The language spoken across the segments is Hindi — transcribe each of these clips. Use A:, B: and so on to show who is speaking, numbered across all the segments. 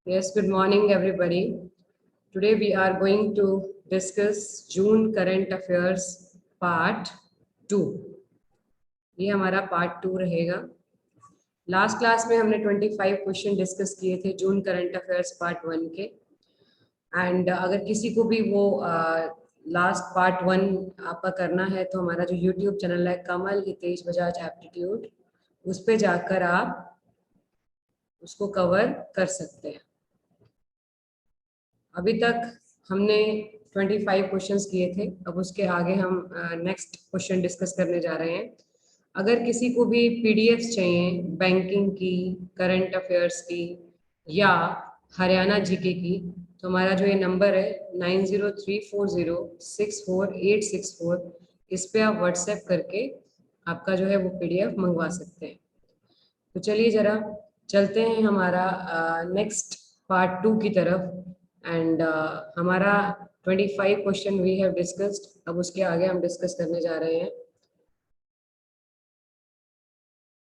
A: Yes, good morning, everybody. Today we are going to discuss June current affairs part 2. ये हमारा पार्ट 2 रहेगा. लास्ट क्लास में हमने 25 क्वेश्चन डिस्कस किए थे जून करंट अफेयर्स पार्ट 1 के. एंड अगर किसी को भी वो लास्ट पार्ट 1 आपका करना है तो हमारा जो यूट्यूब चैनल है कमल हितेश बजाज एप्टीट्यूड, उस पे जाकर आप उसको कवर कर सकते हैं. अभी तक हमने 25 क्वेश्चंस किए थे. अब उसके आगे हम नेक्स्ट क्वेश्चन डिस्कस करने जा रहे हैं. अगर किसी को भी पीडीएफ्स चाहिए बैंकिंग की, करंट अफेयर्स की या हरियाणा जीके की, तो हमारा जो ये नंबर है 9034064864, इस पे आप व्हाट्सएप करके आपका जो है वो पीडीएफ मंगवा सकते हैं. तो चलिए जरा चलते हैं हमारा नेक्स्ट पार्ट 2 की तरफ. एंड हमारा 25 क्वेश्चन वी हैव डिस्कस्ड. अब उसके आगे हम डिस्कस करने जा रहे हैं.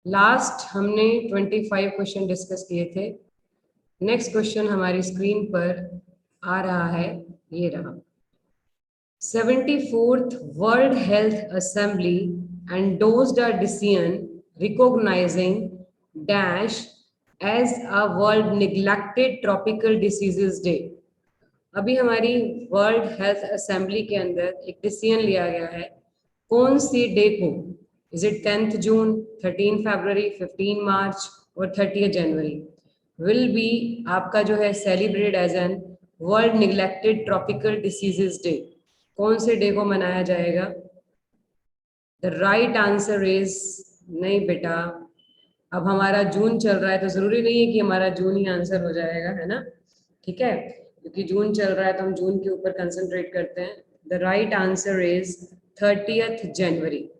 A: लास्ट हमने 25 क्वेश्चन डिस्कस किए थे. नेक्स्ट क्वेश्चन हमारी स्क्रीन पर आ रहा है, ये रहा. 74th World Health Assembly endorsed a decision recognizing dash as a World Neglected Tropical Diseases Day. अभी हमारी वर्ल्ड हेल्थ असेंबली के अंदर एक डिसीजन लिया गया है. कौन सी डे को? Is it 10th June, 13 February, 15 March और 30 जनवरी विल बी आपका जो है celebrate as an world neglected tropical diseases day. कौन से डे को मनाया जाएगा? द राइट आंसर इज नहीं बेटा, अब हमारा जून चल रहा है तो जरूरी नहीं है कि हमारा जून ही आंसर हो जाएगा, है ना. ठीक है, क्योंकि जून चल रहा है तो हम जून के ऊपर कंसंट्रेट करते हैं. The right answer is 30th जनवरी.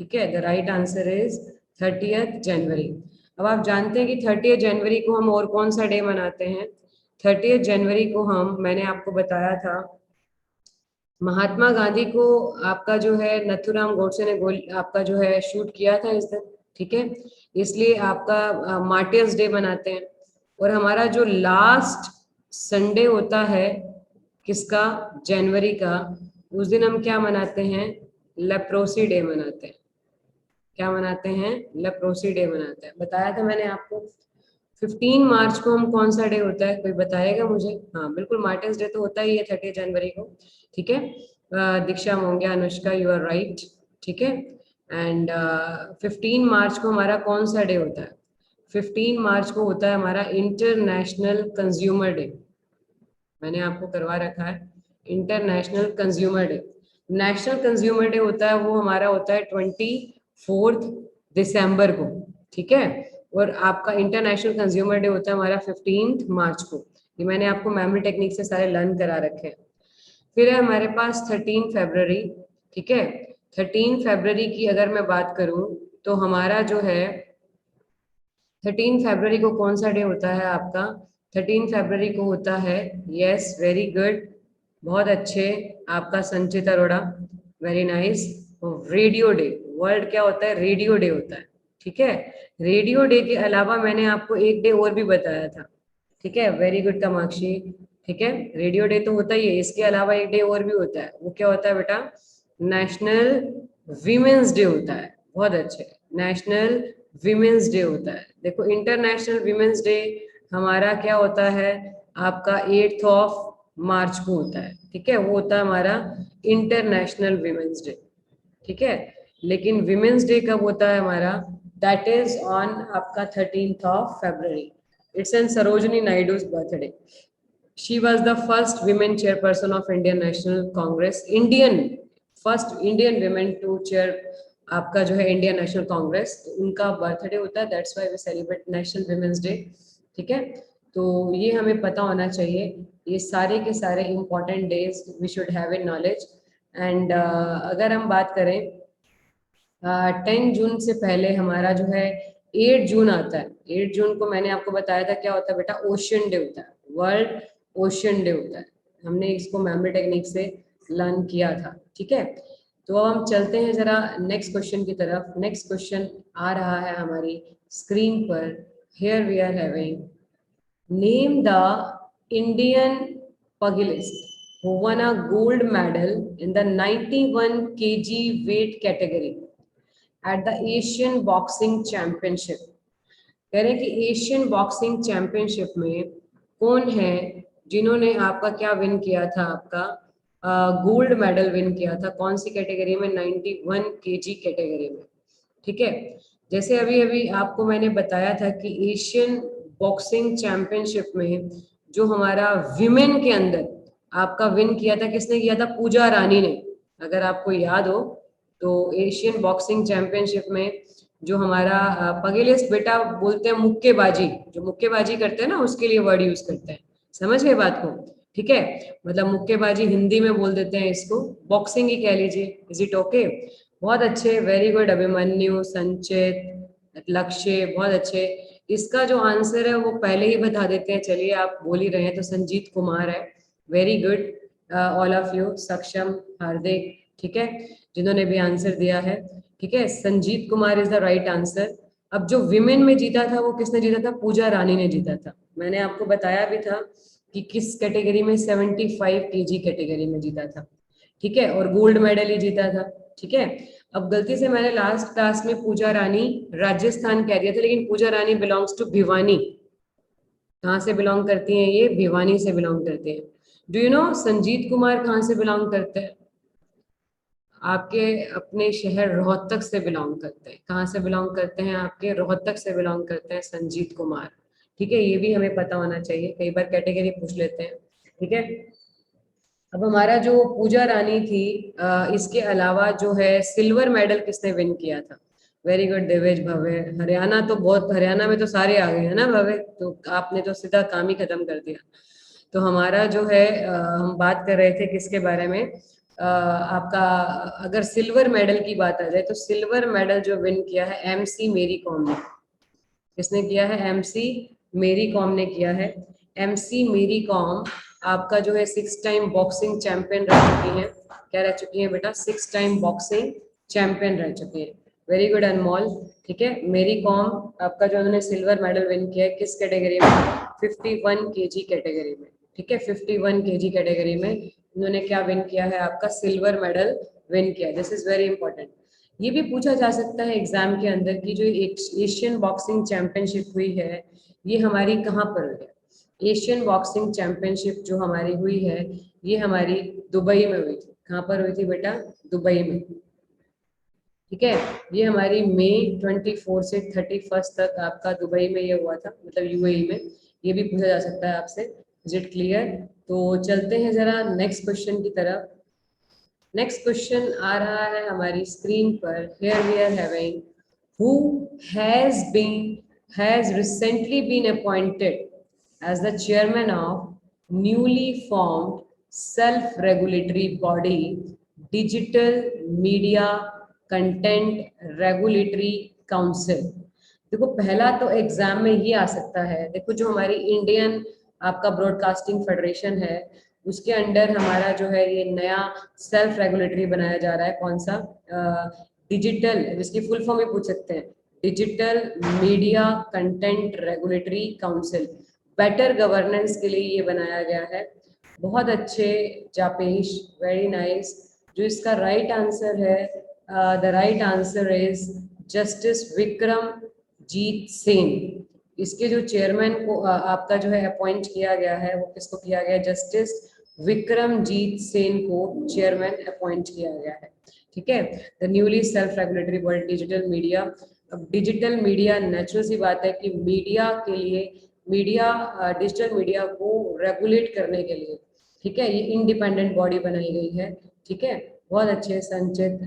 A: ठीक है, the right answer is 30th जनवरी. अब आप जानते हैं कि 30th जनवरी को हम और कौन सा डे मनाते हैं? 30th जनवरी को हम, मैंने आपको बताया था, महात्मा गांधी को आपका जो है नथुराम गोडसे ने आपका जो है शूट किया था इस दिन. ठीक है, इसलिए आपका मार्टियर्स डे मनाते हैं. और हमारा जो लास्ट संडे होता है किसका? जनवरी का. उस दिन हम क्या मनाते हैं? लेप्रोसी डे मनाते हैं. क्या मनाते हैं? लेप्रोसी डे मनाते हैं. बताया था मैंने आपको. 15 मार्च को हम कौन सा डे होता है, कोई बताएगा मुझे? हाँ बिल्कुल, मार्टियर्स डे तो होता ही है 30 जनवरी को. ठीक है, Diksha Mongia, Anushka, you are right. ठीक है, एंड 15 मार्च को हमारा कौन सा डे होता है? 15 मार्च को होता है हमारा इंटरनेशनल कंज्यूमर डे. मैंने आपको करवा रखा है international consumer day. National consumer day होता है वो हमारा होता है 24 दिसंबर को. ठीक है, और आपका इंटरनेशनल कंज्यूमर डे होता है हमारा 15 मार्च को. ये मैंने आपको मेमोरी टेक्निक से सारे लर्न करा रखे हैं. फिर है हमारे पास 13 फरवरी. ठीक है, 13 फरवरी की अगर मैं बात करूं तो हमारा जो है 13 फरवरी को कौन सा डे होता है आपका? 13 फरवरी को होता है, यस वेरी गुड, बहुत अच्छे, आपका संचित Arora, very nice, radio day. World क्या होता है? रेडियो डे होता है. ठीक है, रेडियो डे के अलावा मैंने आपको एक डे और भी बताया था. ठीक है, वेरी गुड कामाक्षी. ठीक है, रेडियो डे तो होता ही है, इसके अलावा एक डे और भी होता है. वो क्या होता है बेटा? नेशनल वीमेंस डे होता है. बहुत अच्छे, नेशनल वीमेंस डे होता है. देखो, इंटरनेशनल वीमेंस डे हमारा क्या होता है? आपका 8 मार्च को होता है. ठीक है, वो होता है हमारा इंटरनेशनल वीमेंस डे. ठीक है, लेकिन विमेंस डे कब होता है हमारा? दैट इज ऑन आपका 13 फरवरी. It's an Sarojini Naidu's birthday. She was the first women chairperson of Indian National Congress. First Indian women to chair आपका जो है इंडियन नेशनल कांग्रेस. उनका बर्थडे होता है, that's why we celebrate national women's day. ठीक है, तो ये हमें पता होना चाहिए. ये सारे के सारे important days we should have in knowledge. And अगर हम बात करें 10 जून से पहले हमारा जो है 8 जून आता है. 8 जून को मैंने आपको बताया था क्या होता है बेटा? ओशियन डे होता है, वर्ल्ड ओशियन डे होता है. हमने इसको मेमोरी टेक्निक से लर्न किया था. ठीक है, तो अब हम चलते हैं जरा नेक्स्ट क्वेश्चन की तरफ. नेक्स्ट क्वेश्चन आ रहा है हमारी स्क्रीन पर. Here we are having name the Indian pugilist who won a gold medal in the 91 kg weight category at the Asian Boxing Championship। कह रहे हैं कि एशियन बॉक्सिंग चैंपियनशिप में कौन है जिन्होंने आपका क्या विन किया था, आपका गोल्ड मेडल विन किया था, कौन सी कैटेगरी में, 91 केजी कैटेगरी में। ठीक है, जैसे अभी अभी आपको मैंने बताया था कि एशियन बॉक्सिंग चैंपियनशिप में जो हमारा विमेन के अंदर आपका विन किया था, किसने किया था, पूजा रानी ने। अगर आपको याद हो तो एशियन बॉक्सिंग चैंपियनशिप में जो हमारा पगेलिस्ट बेटा बोलते हैं मुक्केबाजी, जो मुक्केबाजी करते हैं ना उसके लिए वर्ड यूज करते हैं, समझ गए बात को। ठीक है, मतलब मुक्केबाजी हिंदी में बोल देते हैं इसको, बॉक्सिंग ही कह लीजिए। Is it okay? बहुत अच्छे, वेरी गुड अभिमन्यु, संचित, लक्ष्य, बहुत अच्छे। इसका जो आंसर है वो पहले ही बता देते हैं, चलिए आप बोल ही रहे हैं तो संजीत कुमार है। Very good all of you, सक्षम, हार्दिक, ठीक है, जिन्होंने भी आंसर दिया है। ठीक है, Sanjeet Kumar is the right answer. अब जो विमेन में जीता था वो किसने जीता था, पूजा रानी ने जीता था। मैंने आपको बताया भी था कि किस कैटेगरी में, 75 केजी कैटेगरी में जीता था। ठीक है, और गोल्ड मेडल ही जीता था। ठीक है, अब गलती से मैंने लास्ट क्लास में पूजा रानी राजस्थान कह दिया था, लेकिन पूजा रानी बिलोंग्स टू भिवानी। कहाँ से बिलोंग करती हैं ये, भिवानी से बिलोंग करते हैं। Do you know Sanjeet Kumar कहाँ से बिलोंग करते हैं, आपके अपने शहर रोहतक से बिलोंग करते हैं। कहाँ से बिलोंग करते हैं, आपके रोहतक से बिलोंग करते हैं संजीत कुमार। ठीक है, ये भी हमें पता होना चाहिए, कई बार कैटेगरी पूछ लेते हैं। ठीक है, अब हमारा जो पूजा रानी थी, इसके अलावा जो है सिल्वर मेडल किसने विन किया था। वेरी गुड देवेश, भव्य, हरियाणा तो बहुत, हरियाणा में तो सारे आ गए हैं ना भव्य, तो आपने तो सीधा काम ही खत्म कर दिया। तो हमारा जो है हम बात कर रहे थे किसके बारे में, आपका अगर सिल्वर मेडल की बात आ जाए तो सिल्वर मेडल जो विन किया है एमसी मेरी कॉम ने। किसने किया है, एमसी मेरी कॉम ने किया है। एमसी मेरी कॉम आपका जो है 6 टाइम बॉक्सिंग चैंपियन रह चुकी हैं। क्या रह चुकी हैं बेटा, 6 टाइम बॉक्सिंग चैंपियन रह चुकी हैं। वेरी गुड अनमोल। ठीक है, मेरी कॉम आपका जो उन्होंने सिल्वर मेडल विन किया है किस कैटेगरी में, 51 केजी कैटेगरी में। ठीक है, 51 केजी कैटेगरी में उन्होंने क्या विन किया है, आपका सिल्वर मेडल विन किया। This is very important. ये भी पूछा जा सकता है एग्जाम के अंदर कि जो एशियन बॉक्सिंग चैंपियनशिप हुई है ये हमारी कहाँ पर हुई है। एशियन बॉक्सिंग चैंपियनशिप जो हमारी हुई है ये हमारी दुबई में हुई थी। कहाँ पर हुई थी बेटा, दुबई में। ठीक है, ये हमारी मई 24 से 31 तक आपका दुबई में ये हुआ था, मतलब यूएई में। ये भी पूछा जा सकता है आपसे। Is it clear? तो चलते हैं जरा नेक्स्ट क्वेश्चन की तरफ। नेक्स्ट क्वेश्चन आ रहा है हमारी स्क्रीन पर। Here we are having who has recently been appointed as the chairman of newly formed self regulatory body Digital Media Content Regulatory Council। देखो पहला तो एग्जाम में ये आ सकता है, देखो जो हमारी इंडियन आपका ब्रॉडकास्टिंग फेडरेशन है उसके अंडर हमारा जो है ये नया सेल्फ रेगुलेटरी बनाया जा रहा है। कौन सा, डिजिटल, इसकी फुल फॉर्म में पूछ सकते हैं, digital media content regulatory council. Better governance के लिए ये बनाया गया है। बहुत अच्छे जापेश, वेरी नाइस। जो इसका राइट आंसर है, the right answer is justice Vikram Jit Sen. इसके जो चेयरमैन को आपका जो है अपॉइंट किया गया है वो किसको किया गया है, जस्टिस विक्रमजीत सेन को चेयरमैन अपॉइंट किया गया है। ठीक है, the newly self regulatory body digital media. अब डिजिटल मीडिया, नेचुरल सी बात है कि मीडिया के लिए, मीडिया डिजिटल मीडिया को रेगुलेट करने के लिए, ठीक है, ये इंडिपेंडेंट बॉडी बनाई गई है। ठीक है, बहुत अच्छे संचित,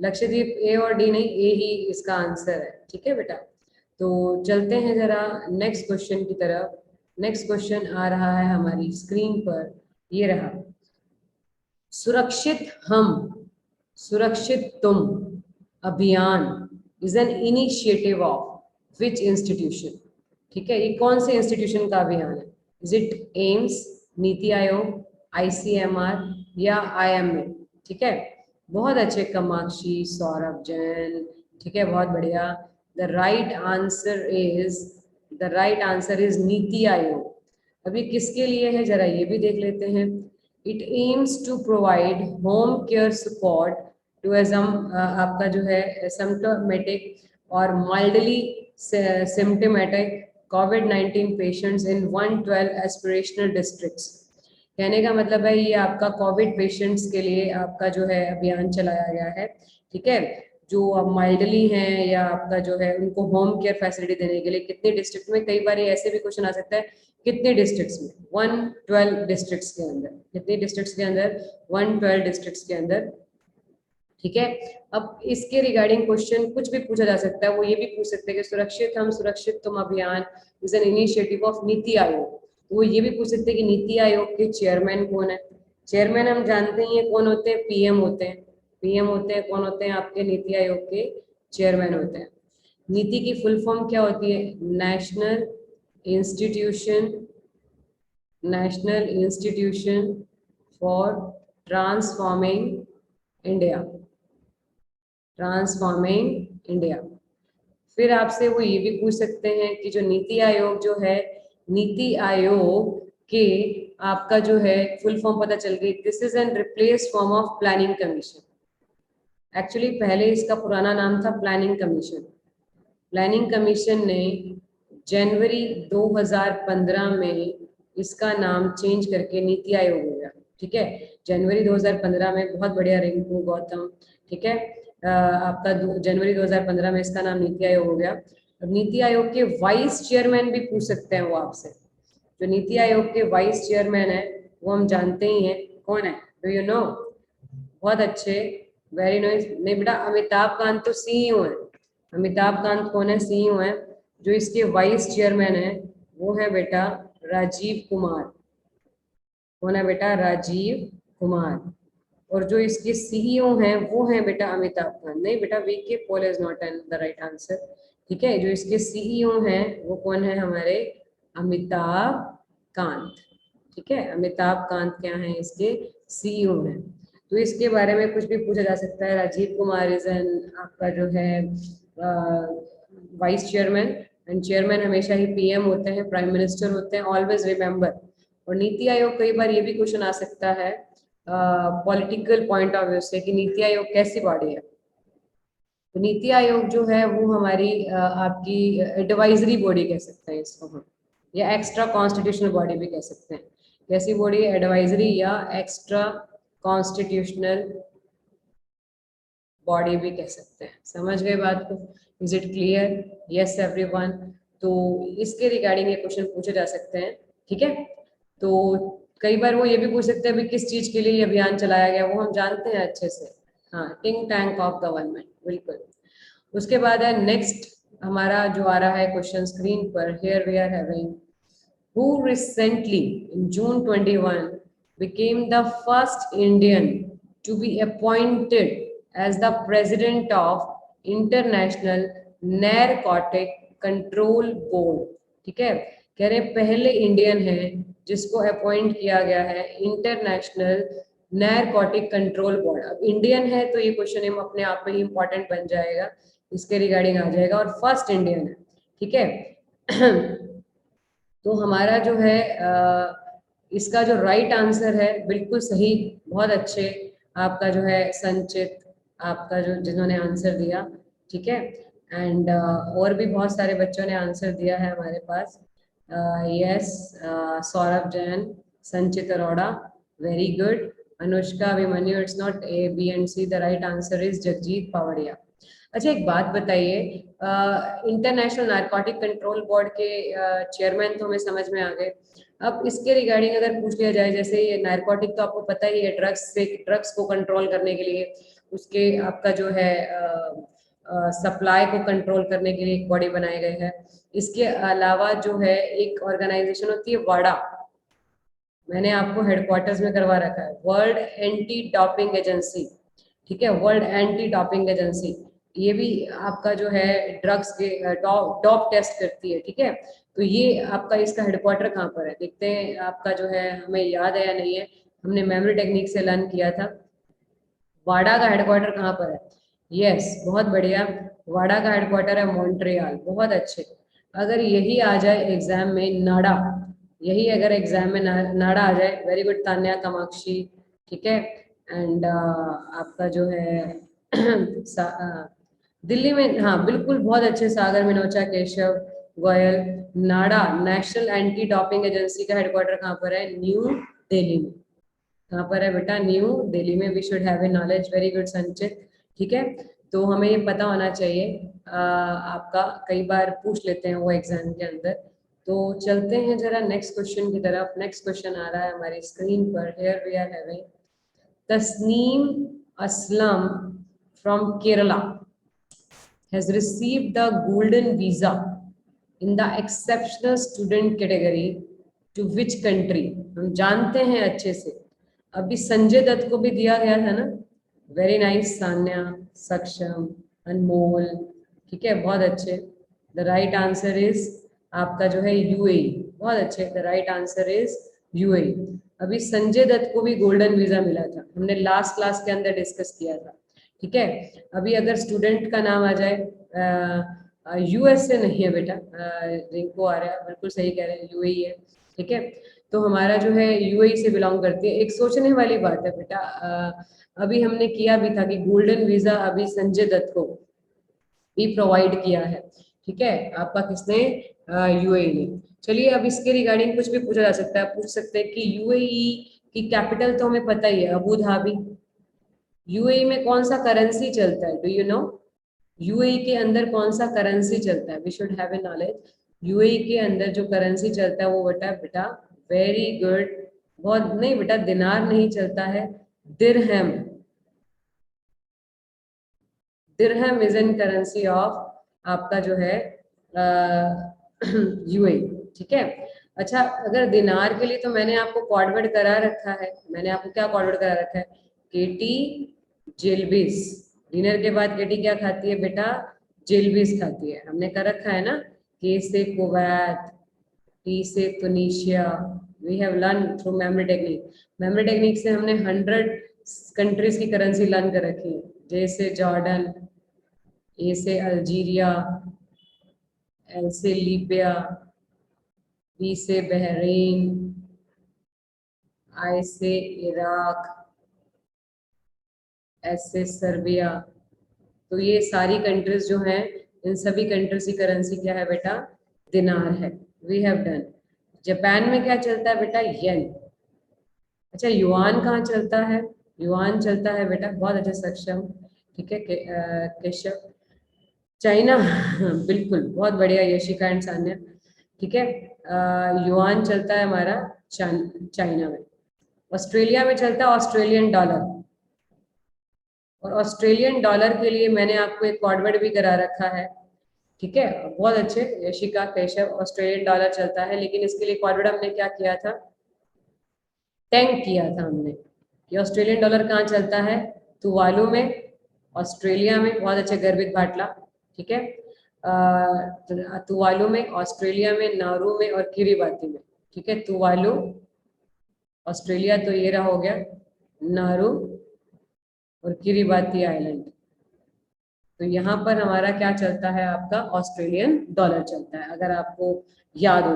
A: लक्षद्वीप ए और डी नहीं, ए ही इसका आंसर है। ठीक है बेटा, तो चलते हैं जरा नेक्स्ट क्वेश्चन की तरफ। नेक्स्ट क्वेश्चन आ रहा है हमारी स्क्रीन पर, ये रहा। सुरक्षित हम सुरक्षित तुम अभियान is an initiative of which institution. ठीक है, ये कौन से इंस्टीट्यूशन का अभियान है, is it aims, NITI Aayog, ICMR या आईएमए। ठीक है, बहुत अच्छे, कामाक्षी, सौरभ जैन। ठीक है, बहुत बढ़िया। The right answer is the right answer is NITI Aayog. अभी किसके लिए है जरा ये भी देख लेते हैं। It aims to provide home care support to आपका जो है सिम्टोमेटिक और mildly symptomatic COVID-19 patients in 112 aspirational districts. कहने का मतलब है ये आपका कोविड पेशेंट्स के लिए आपका जो है अभियान चलाया गया है। ठीक है, जो अब माइल्डली हैं या आपका जो है उनको होम केयर फैसिलिटी देने के लिए कितने डिस्ट्रिक्ट में, कई बार ये ऐसे भी क्वेश्चन आ सकता है कितने डिस्ट्रिक्ट्स में, 112 डिस्ट्रिक्ट्स के अंदर, कितने डिस्ट्रिक्ट्स के अंदर, 112 डिस्ट्रिक्ट्स के अंदर। ठीक है, अब इसके रिगार्डिंग क्वेश्चन कुछ भी पूछा जा सकता है। वो ये भी पूछ सकते हैं कि सुरक्षित हम सुरक्षित तुम अभियान is an initiative of NITI Aayog. वो ये भी पूछ सकते हैं कि नीति आयोग के चेयरमैन कौन है। चेयरमैन हम जानते ही हैं कौन होते हैं, पीएम होते हैं। पीएम होते हैं, कौन होते हैं आपके नीति आयोग के चेयरमैन होते हैं। नीति की फुल फॉर्म क्या होती है, national institution for transforming India. फिर आपसे वो ये भी पूछ सकते हैं कि जो नीति आयोग जो है, नीति आयोग के आपका जो है फुल फॉर्म पता चल गई, this is an replace form of planning commission. Actually पहले इसका पुराना नाम था प्लानिंग कमीशन। प्लानिंग कमीशन ने जनवरी 2015 में इसका नाम चेंज करके नीति आयोग हो गया। ठीक है, जनवरी 2015 में, बहुत बढ़िया रिंकू गौतम। ठीक है, आपका जनवरी 2015 में इसका नाम नीति आयोग हो गया। अब नीति आयोग के वाइस चेयरमैन भी पूछ सकते हैं वो आपसे। जो नीति आयोग के वाइस चेयरमैन है वो हम जानते ही हैं कौन है, डू यू नो? बहुत अच्छे, वेरी नाइस। नहीं बेटा, अमिताभ कांत तो सीईओ है। अमिताभ कांत कौन है, सीईओ है। जो इसके वाइस चेयरमैन है वो है बेटा राजीव कुमार। कौन है बेटा, राजीव कुमार। और जो इसके सीईओ हैं वो हैं बेटा अमिताभ कांत। नहीं बेटा, VK Paul is not an the right answer. ठीक है, जो इसके सीईओ हैं वो कौन है, हमारे अमिताभ कांत। ठीक है, अमिताभ कांत क्या है, इसके सीईओ हैं। तो इसके बारे में कुछ भी पूछा जा सकता है। राजीव कुमार इज एन आपका जो है वाइस चेयरमैन, एंड चेयरमैन हमेशा ही पीएम होते हैं, प्राइम मिनिस्टर होते हैं, ऑलवेज रिमेंबर। और नीति आयोग, कई बार ये भी क्वेश्चन आ सकता है पॉलिटिकल पॉइंट ऑफ व्यू से कि नीति आयोग कैसी बॉडी है। तो नीति आयोग जो है वो हमारी आपकी एडवाइजरी बॉडी कह सकते हैं इसको हम, या एक्स्ट्रा कॉन्स्टिट्यूशनल बॉडी भी कह सकते हैं। कैसी बॉडी है, एडवाइजरी या एक्स्ट्रा कॉन्स्टिट्यूशनल बॉडी भी कह सकते हैं। समझ गए बात को? Is it clear? Yes everyone. तो इसके रिगार्डिंग ये क्वेश्चन पूछे जा सकते हैं। ठीक है, तो कई बार वो ये भी पूछ सकते हैं भी किस चीज के लिए ये अभियान चलाया गया, वो हम जानते हैं अच्छे से। हाँ, थिंक टैंक ऑफ गवर्नमेंट, बिल्कुल। उसके बाद है नेक्स्ट हमारा जो आ रहा है क्वेश्चन स्क्रीन पर, here we are having who recently in June 21 became the first Indian to be appointed as the president of International Narcotic Control Board। ठीक है, कह रहे पहले इंडियन है जिसको अपॉइंट किया गया है इंटरनेशनल नैरकोटिक कंट्रोल बोर्ड। अब इंडियन है तो ये क्वेश्चन अपने आप में ही इंपॉर्टेंट बन जाएगा, इसके रिगार्डिंग आ जाएगा, और फर्स्ट इंडियन है। ठीक है तो हमारा जो है इसका जो राइट आंसर है, बिल्कुल सही, बहुत अच्छे आपका जो है संचित, आपका जो जिन्होंने आंसर दिया। ठीक है, एंड और भी बहुत सारे बच्चों ने आंसर दिया है हमारे पास। Yes, Saurabh Jain, Sanchit Arora, very good. Anushka Abhimanyu, it's not A B and C, the right answer is Jagjit Pawadia. अच्छा, एक बात बताइए, इंटरनेशनल नारकोटिक कंट्रोल बोर्ड के चेयरमैन तो हमें समझ में आ गए। अब इसके रिगार्डिंग अगर पूछ लिया जाए, जैसे ये नारकोटिक तो आपको पता ही है, ड्रग्स को कंट्रोल करने के लिए, उसके आपका जो है सप्लाई को कंट्रोल करने के लिए एक बॉडी बनाए गए हैं। इसके अलावा जो है एक ऑर्गेनाइजेशन होती है वाडा, मैंने आपको हेडक्वार्टर्स में करवा रखा है, वर्ल्ड एंटी डोपिंग एजेंसी। ठीक है, वर्ल्ड एंटी डोपिंग एजेंसी, ये भी आपका जो है ड्रग्स के डॉप टेस्ट करती है। ठीक है, तो ये आपका इसका हेडक्वार्टर कहाँ पर है, देखते हैं आपका जो है, हमें याद है या नहीं है, हमने मेमोरी टेक्निक से लर्न किया था। वाडा का हेडक्वार्टर कहाँ पर है? यस, बहुत बढ़िया, वाडा का हेडक्वार्टर है मॉन्ट्रियल, बहुत अच्छे। अगर यही आ जाए एग्जाम में नाडा, यही अगर एग्जाम में नाडा आ जाए, वेरी गुड तान्या कामाक्षी, ठीक है। एंड आपका जो है दिल्ली में, हाँ बिल्कुल बहुत अच्छे, सागर मिनोचा, केशव गोयल। नाडा नेशनल एंटी डोपिंग एजेंसी का हेडक्वार्टर कहाँ पर है? न्यू दिल्ली में। कहाँ पर है बेटा? न्यू दिल्ली में। We should have a knowledge, very good Sanchit, ठीक है। तो हमें ये पता होना चाहिए। आपका कई बार पूछ लेते हैं वो एग्जाम के अंदर। तो चलते हैं जरा नेक्स्ट क्वेश्चन की तरफ। नेक्स्ट क्वेश्चन आ रहा है हमारी स्क्रीन पर। Here we are having Tasneem Aslam from Kerala has received the golden visa in the exceptional student category to which country? हम जानते हैं अच्छे से। अभी संजय दत्त को भी दिया गया था ना। वेरी नाइस सान्या, सक्षम, अनमोल, ठीक है, बहुत अच्छे। द राइट आंसर इज आपका जो है यूएई। बहुत अच्छे, the right answer is UAE. अभी संजय दत्त को भी गोल्डन वीजा मिला था, हमने लास्ट क्लास के अंदर डिस्कस किया था, ठीक है। अभी अगर स्टूडेंट का नाम आ जाए, यूएस से नहीं है बेटा, रिंको आ रहा है, बिल्कुल सही कह रहे हैं, यूएई है, ठीक है। तो हमारा जो है यूएई से बिलोंग करती है। एक सोचने वाली बात है बेटा, अभी हमने किया भी था कि गोल्डन वीजा अभी संजय दत्त को भी प्रोवाइड किया है, ठीक है। आपका किसने? यूएई ने। चलिए अब इसके रिगार्डिंग कुछ भी पूछा जा सकता है। पूछ सकते हैं कि यूएई की कैपिटल तो हमें पता ही है, अबू धाबी। यूएई में कौन सा करेंसी चलता है? Do you know? यूएई के अंदर कौन सा करेंसी चलता है? We should have a knowledge. UAE के अंदर जो करेंसी चलता है वो बेटा बेटा वेरी गुड, बहुत नहीं बेटा, दिनार नहीं चलता है, दिरहम। दिरहम इज इन करेंसी ऑफ आपका जो है यूएई, ठीक है। अच्छा, अगर दिनार के लिए तो मैंने आपको कॉर्डवर्ड करा रखा है। मैंने आपको क्या कॉर्डवर्ड करा रखा है? केटी जेलबिस। डिनर के बाद केटी क्या खाती है बेटा? जेलबिस खाती है। हमने कर रखा है ना। के से कुवैत, टी से Tunisia. We have learn through memory technique. Memory technique से हमने 100 कंट्रीज की करेंसी लर्न कर रखी है, जैसे जॉर्डन, ए से अल्जीरिया, एल से लीबिया, बी से बहरीन, आई से इराक, एस से सर्बिया। तो ये सारी कंट्रीज जो हैं, इन सभी कंट्रीज की करेंसी क्या है बेटा? दिनार है। We have done. जापान में क्या चलता है बेटा? येन। अच्छा, युआन कहाँ चलता है? युआन चलता है बेटा, बहुत अच्छे सक्षम, ठीक है, केशव। चाइना बिल्कुल, बहुत बढ़िया यशिका एंड सान्या, ठीक है। युआन चलता है हमारा चाइना में। ऑस्ट्रेलिया में चलता है ऑस्ट्रेलियन डॉलर। और ऑस्ट्रेलियन डॉलर के लिए मैंने आपको एक कॉर्डवर्ड भी करा रखा है, ठीक है। बहुत अच्छे यशिका, केशव। ऑस्ट्रेलियन डॉलर चलता है, लेकिन इसके लिए कॉर्डवर्ड हमने क्या किया था? टैंक किया था हमने कि ऑस्ट्रेलियन डॉलर कहाँ चलता है? तुवालू में, ऑस्ट्रेलिया में। बहुत अच्छे गर्वित भाटला, ठीक है। तुवालू में, ऑस्ट्रेलिया में, नारू में और किरीबाती में, ठीक है। तुवालू ऑस्ट्रेलिया, तो ये रहा हो गया नारू और किरीबाती आइलैंड। तो यहाँ पर हमारा क्या चलता है? आपका ऑस्ट्रेलियन डॉलर चलता है, अगर आपको याद हो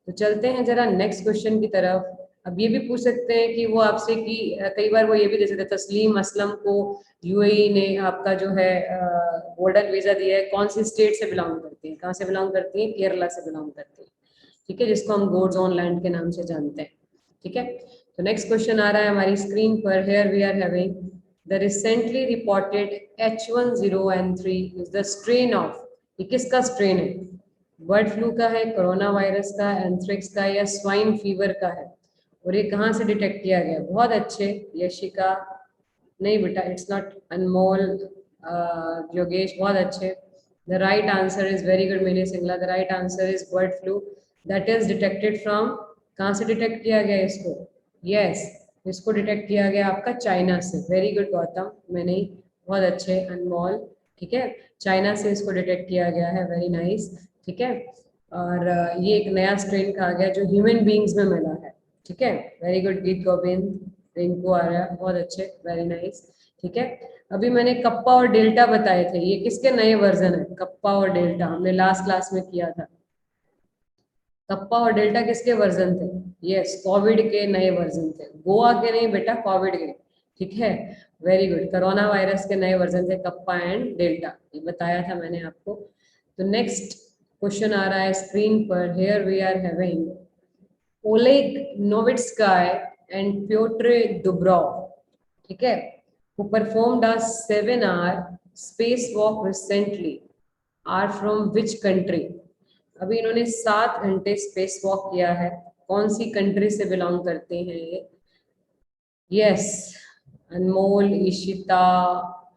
A: तो चलते हैं जरा नेक्स्ट क्वेश्चन की तरफ। अब ये भी पूछ सकते हैं कि वो आपसे कि कई बार वो ये भी दे सकते हैं, तस्लीम असलम को यूएई ने आपका जो है गोल्डन वीजा दिया है, कौन सी स्टेट से बिलोंग करती है? कहाँ से बिलोंग करती है? केरला से बिलोंग करती है, ठीक है, जिसको हम गोड्स ऑन लैंड के नाम से जानते हैं, ठीक है। तो नेक्स्ट क्वेश्चन आ रहा है हमारी स्क्रीन पर। Here we are having the recently reported H1N3 is the strain of. ये किसका स्ट्रेन है? बर्ड फ्लू का है, कोरोना वायरस का, एंथ्रिक्स का, या स्वाइन फीवर का है? और ये कहाँ से डिटेक्ट किया गया? बहुत अच्छे यशिका, नहीं बेटा इट्स नॉट, अनमोल, योगेश, बहुत अच्छे। The right answer is very good Mili Singla, the right answer is bird flu that is detected from. कहाँ से डिटेक्ट किया गया इसको? यस, इसको डिटेक्ट किया गया आपका चाइना से। वेरी गुड गौतम, मैंने बहुत अच्छे, अनमोल, ठीक है। चाइना से इसको डिटेक्ट किया गया है, वेरी नाइस, ठीक है। और ये एक नया स्ट्रेन कहा गया जो ह्यूमन बींग्स में मिला है, ठीक है। वेरी गुड गीत गोविंद, रिंकू आ रहा है, बहुत अच्छे, वेरी नाइस, ठीक है। अभी मैंने कप्पा और डेल्टा बताए थे, ये किसके नए वर्जन है? कप्पा और डेल्टा हमने लास्ट क्लास में किया था। कप्पा और डेल्टा किसके वर्जन थे? यस, कोविड के नए वर्जन थे, गोवा के नहीं बेटा, कोविड के। ठीक है, वेरी गुड। कोरोना वायरस के नए वर्जन थे कप्पा एंड डेल्टा, ये बताया था मैंने आपको। तो नेक्स्ट क्वेश्चन आ रहा है स्क्रीन पर। Here we are having Oleg Novitskiy and Pyotr Dubrov, ठीक है, who performed a 7-hour spacewalk recently are from which country? अभी इन्होंने 7 घंटे स्पेस वॉक किया है, कौन सी कंट्री से बिलोंग करते हैं ये? यस, अनमोल, ईशिता,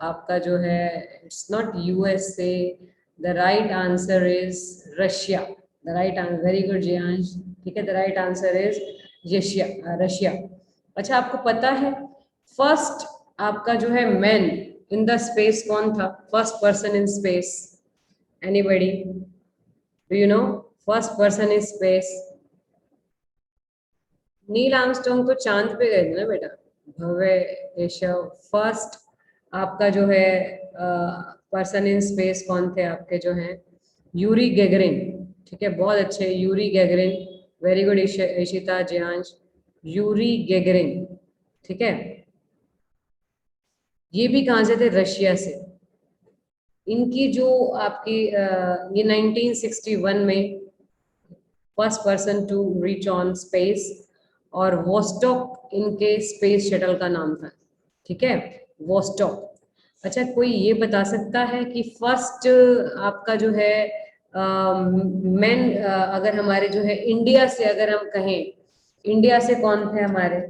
A: आपका जो है it's not USA, the right answer is Russia. The right answer, very good Jiyansh, ठीक है, the right answer is Russia. अच्छा, आपको पता है फर्स्ट आपका जो है मैन इन द स्पेस कौन था? First person in space, anybody do you know? First person in space, Neil Armstrong तो चांद पे गए थे ना बेटा। भव्य केशव, फर्स्ट आपका जो है पर्सन इन स्पेस कौन थे आपके जो हैं? यूरी गैगरिन, ठीक है, बहुत अच्छे, Yuri Gagarin, very good Ishita, Jiyansh, Yuri Gagarin, ठीक है। ये भी कहाँ से थे? रशिया से। इनकी जो आपकी ये 1961 में first person to reach on space, और वोस्टॉक इनके स्पेस शटल का नाम था, ठीक है, वोस्टॉक। अच्छा, कोई ये बता सकता है कि फर्स्ट आपका जो है मैन, अगर हमारे जो है इंडिया से अगर हम कहें, इंडिया से कौन थे हमारे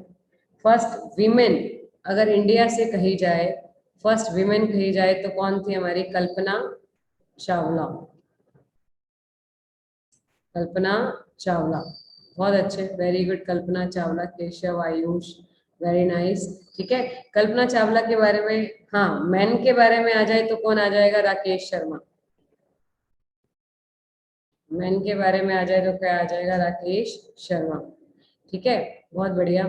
A: फर्स्ट विमेन? अगर इंडिया से कही जाए, फर्स्ट विमेन कही जाए तो कौन थी हमारी? कल्पना चावला। कल्पना चावला, बहुत अच्छे, very good, Kalpana Chawla, Keshav, Ayush, very nice, ठीक है। कल्पना चावला के बारे में, हाँ, मैन के बारे में आ जाए तो कौन आ जाएगा? राकेश शर्मा। मैन के बारे में आ जाए तो क्या आ जाएगा? राकेश शर्मा, ठीक है, बहुत बढ़िया,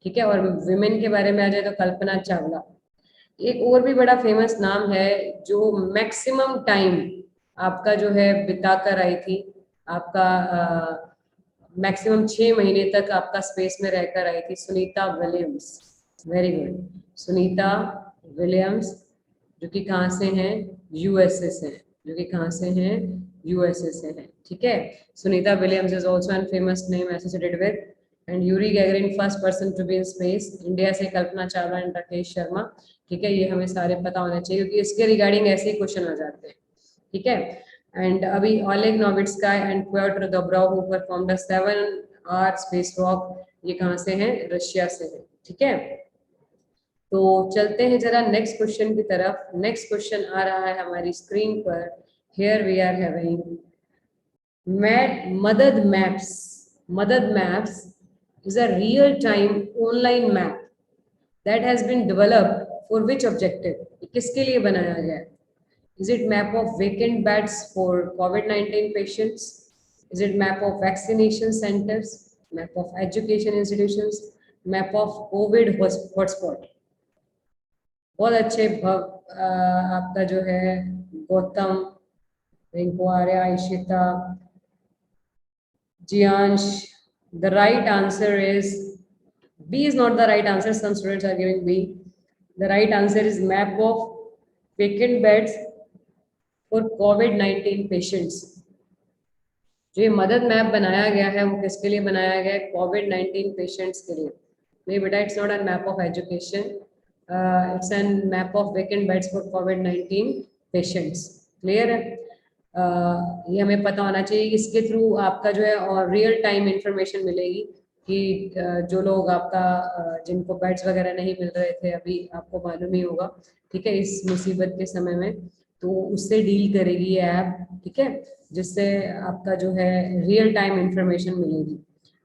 A: ठीक है। और विमेन के बारे में आ जाए तो कल्पना चावला। एक और भी बड़ा फेमस नाम है जो मैक्सिमम टाइम आपका जो है बिता कर आई थी, आपका मैक्सिमम 6 महीने तक आपका स्पेस में रहकर आई थी, Sunita Williams, very good, Sunita Williams, जो कि कहाँ से हैं? यूएसए से हैं, जो कि कहाँ से हैं? यूएसए से हैं, ठीक है। Sunita Williams is also an famous name associated with, and Yuri Gagarin first person to be in space, India से कल्पना चावला एंड राकेश शर्मा, ठीक है। ये हमें सारे पता होना चाहिए क्योंकि इसके रिगार्डिंग ऐसे ही क्वेश्चन आ जाते हैं, ठीक है। एंड अभी Oleg Novitskiy and Pyotr Dubrov who performed a 7-hour space walk, ये कहाँ से हैं? रशिया से है, ठीक है। तो चलते हैं जरा नेक्स्ट क्वेश्चन की तरफ। नेक्स्ट क्वेश्चन आ रहा है हमारी स्क्रीन पर। हियर वी आर हैविंग मदद मैप्स। मदद maps is a real-time online map that has been developed for which objective? किसके लिए बनाया गया है? Is it map of vacant beds for COVID-19 patients? Is it map of vaccination centers? Map of education institutions? Map of COVID hotspot? बहुत अच्छे आपका जो है Gautam, Rinku, Arya, Ishita, Jiyansh, the right answer is B is not the right answer. Some students are giving B. The right answer is map of vacant beds for COVID-19 patients. जो ये मदद मैप बनाया गया है वो किसके लिए बनाया गया है? कोविड-19 पेशेंट्स के लिए। नहीं बेटा, it's not an map of education, it's an map of vacant beds for covid patients. Clear है? ये हमें पता होना चाहिए, इसके थ्रू आपका जो है और रियल टाइम इंफॉर्मेशन मिलेगी कि जो लोग आपका जिनको बेड्स वगैरह नहीं मिल रहे थे, अभी आपको मालूम ही होगा, ठीक है, इस मुसीबत के समय में, तो उससे डील करेगी ये ऐप, ठीक है, जिससे आपका जो है रियल टाइम इंफॉर्मेशन मिलेगी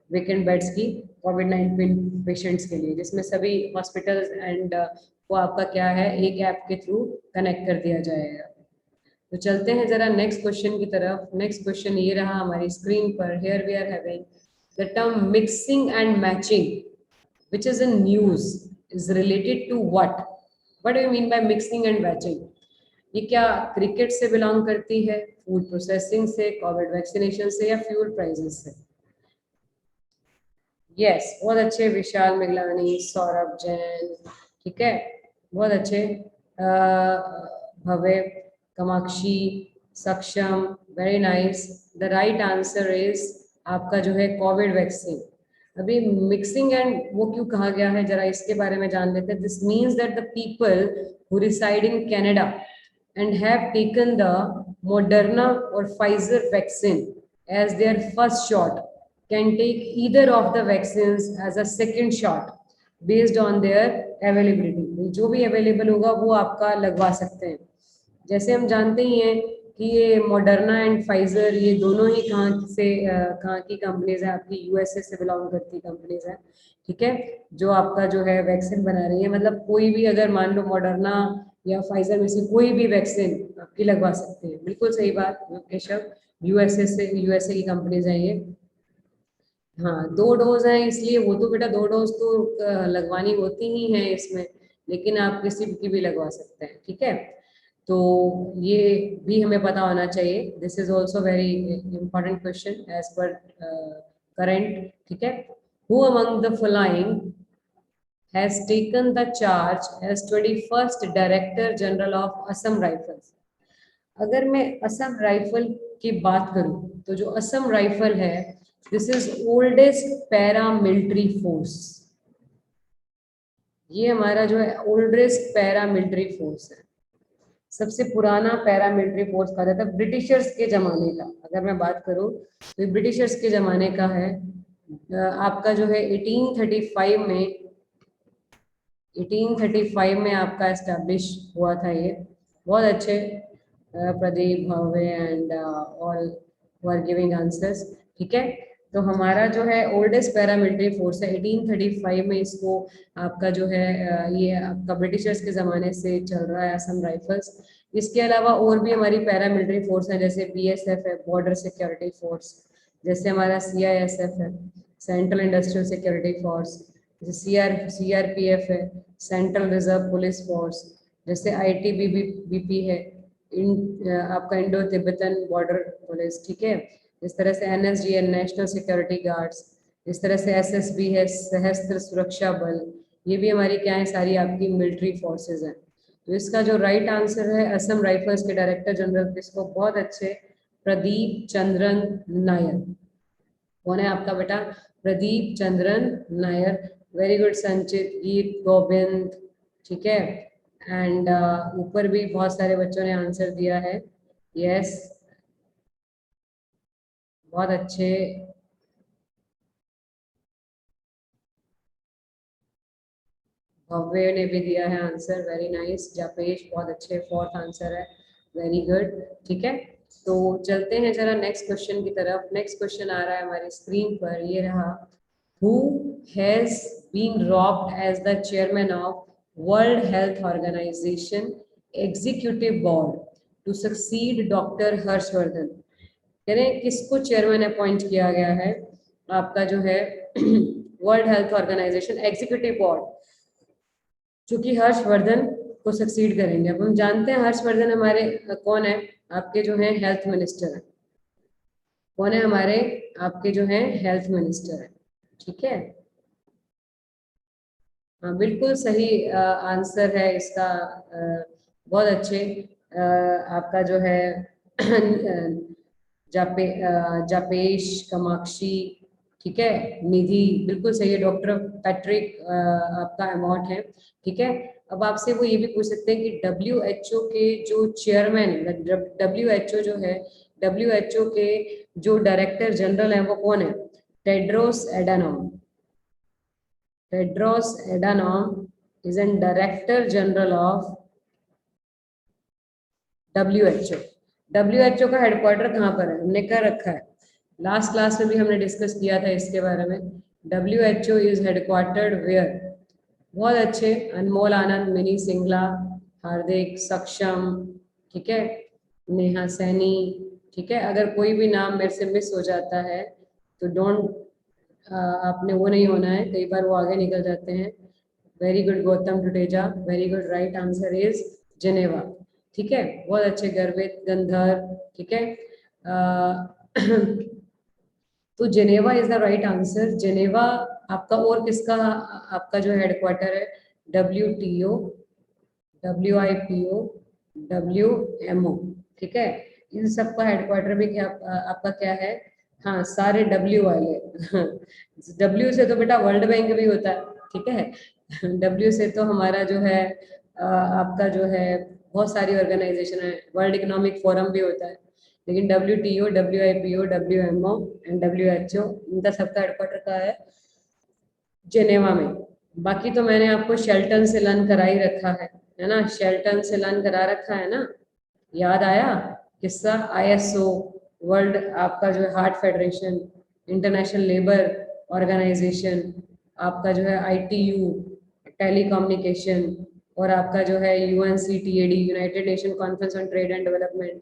A: वेकेंट बेड्स की कोविड-19 पेशेंट्स के लिए, जिसमें सभी हॉस्पिटल्स एंड वो आपका क्या है, एक ऐप के थ्रू कनेक्ट कर दिया जाएगा। तो चलते हैं जरा नेक्स्ट क्वेश्चन की तरफ। नेक्स्ट क्वेश्चन ये रहा हमारी स्क्रीन पर। Here we are having the term mixing and matching which is in news is related to what? What you mean by mixing and batching? ये क्या क्रिकेट से बिलोंग करती है, फूड प्रोसेसिंग से, कोविड वैक्सीनेशन से, या फ्यूल प्राइसेस से? यस, बहुत अच्छे, विशाल मिगलानी, सौरभ जैन, ठीक है, बहुत अच्छे। भव्य, कामाक्षी, सक्षम, very nice. The right answer is आपका जो है कोविड वैक्सीन। अभी मिक्सिंग एंड वो क्यों कहा गया है, जरा इसके बारे में जान लेते हैं। This means that the people who reside in Canada and have taken the Moderna or Pfizer vaccine as their first shot can take either of the vaccines as a second shot based on their availability। जो भी अवेलेबल होगा वो आपका लगवा सकते हैं। जैसे हम जानते ही हैं कि ये मॉडर्ना एंड फाइजर ये दोनों ही कहाँ की कंपनीज है, आपकी यूएसए से बिलोंग करती कंपनीज है, ठीक है, जो आपका जो है वैक्सीन बना रही है। मतलब कोई भी अगर मान लो मॉडर्ना या फाइजर में से कोई भी वैक्सीन आपकी लगवा सकते हैं। बिल्कुल सही बात केशव, यूएसए की कंपनीज है ये। हाँ, 2 डोज हैं इसलिए वो तो बेटा 2 डोज तो लगवानी होती ही है इसमें, लेकिन आप किसी की भी लगवा सकते हैं, ठीक है। तो ये भी हमें पता होना चाहिए। This is also very important question as per current, ठीक है। Who among the following has taken the charge as 21st Director General of Assam Rifles? अगर मैं असम राइफल की बात करूं तो जो असम राइफल है, this is oldest para military force. ये हमारा जो है ओल्डेस्ट पैरा मिलिट्री फोर्स है, सबसे पुराना पैरा मिलिट्री फोर्स कहा जाता है। ब्रिटिशर्स के जमाने का अगर मैं बात करूं तो ब्रिटिशर्स के जमाने का है। आपका जो है 1835 में आपका एस्टेब्लिश हुआ था ये। बहुत अच्छे Pradeep, Bhavya and all who are giving answers, ठीक है। तो हमारा जो है ओल्डेस्ट पैरामिलिट्री फोर्स है, 1835 में इसको आपका जो है ये आपका ब्रिटिशर्स के ज़माने से चल रहा है असम राइफल्स। इसके अलावा और भी हमारी पैरामिलिट्री फोर्स है, जैसे बीएसएफ है, बॉर्डर सिक्योरिटी फोर्स, जैसे हमारा सीआईएसएफ है, सेंट्रल इंडस्ट्रियल सिक्योरिटी फोर्स, जैसे सीआरपीएफ है, सेंट्रल रिजर्व पुलिस फोर्स, जैसे आईटीबीपी है, आपका इंडो तिब्बतन बॉर्डर पुलिस, ठीक है। इस तरह से एनएसजीएल, नेशनल सिक्योरिटी गार्ड्स, इस तरह से एसएसबी है, सशस्त्र सुरक्षा बल, ये भी हमारी क्या है, सारी आपकी मिलिट्री फोर्सेज हैं। तो इसका जो राइट आंसर है असम राइफल्स के डायरेक्टर जनरल, इसको बहुत अच्छे, प्रदीप चंद्रन नायर। कौन है आपका बेटा? प्रदीप चंद्रन नायर। वेरी गुड संचित, गीत गोविंद, ठीक है। एंड ऊपर भी बहुत सारे बच्चों ने आंसर दिया है। यस, बहुत अच्छे। भव्य ने भी दिया है आंसर, वेरी नाइस। जापेश, बहुत अच्छे, 4th आंसर है, वेरी गुड, ठीक है। तो चलते हैं जरा नेक्स्ट क्वेश्चन की तरफ। नेक्स्ट क्वेश्चन आ रहा है हमारी स्क्रीन पर, ये रहा। Who has been robbed as the chairman of World Health Organization Executive Board to succeed Dr. Harshvardhan? कह रहे हैं किसको चेयरमैन अपॉइंट किया गया है आपका जो है world health organisation executive board, जो कि हर्षवर्धन को सक्सीड करेंगे। अब हम जानते हैं हर्षवर्धन हमारे कौन है, आपके जो है हेल्थ मिनिस्टर है। कौन है हमारे आपके जो है हेल्थ मिनिस्टर है, ठीक है। हाँ, बिल्कुल सही आंसर है इसका। बहुत अच्छे। आपका जो है जापेश, कामाक्षी, ठीक है, निधि, बिल्कुल सही है। डॉक्टर पैट्रिक आपका अमाउंट है, ठीक है। अब आपसे वो ये भी पूछ सकते हैं कि WHO के जो चेयरमैन है, WHO जो है, WHO के जो डायरेक्टर जनरल है वो कौन है? Tedros एडानॉम। Tedros Adhanom is a Director General of WHO। WHO का हेडक्वार्टर कहाँ पर है, हमने कर रखा है, लास्ट क्लास में भी हमने डिस्कस किया था इसके बारे में। WHO is headquartered where? बहुत अच्छे, अनमोल आनंद, मिनी सिंगला, हार्दिक, सक्षम, ठीक है, नेहा सैनी, ठीक है। अगर कोई भी नाम मेरे से मिस हो जाता है तो डोंट, आपने वो नहीं होना है, कई बार वो आगे निकल जाते हैं। Very good Gautam Tuteja, very good, right answer is Geneva. ठीक है, बहुत अच्छे, गर्वित, गंधर्व। ठीक है, तो Geneva is the right answer. Geneva आपका और किसका आपका जो हेडक्वार्टर है? WTO, WIPO, WMO। ठीक है, इन सब का हेडक्वार्टर भी क्या आपका क्या है? हाँ, सारे W वाले। W से तो बेटा वर्ल्ड बैंक भी होता है। ठीक है, W से तो हमारा जो है आपका जो है बहुत सारी ऑर्गेनाइजेशन है, वर्ल्ड इकोनॉमिक फोरम भी होता है। लेकिन WTO, WIPO, WMO and WHO, इनका सबका हेडक्वार्टर का है जेनेवा में। बाकी तो मैंने आपको शेल्टन से लर्न करा ही रखा है ना? शेल्टन से लर्न करा रखा है ना? याद आया किस्सा? ISO, वर्ल्ड आपका जो है heart federation, international labour organisation, आपका जो है ITU, टेलीकम्युनिकेशन, और आपका जो है UNCTAD, united nation conference on trade and development,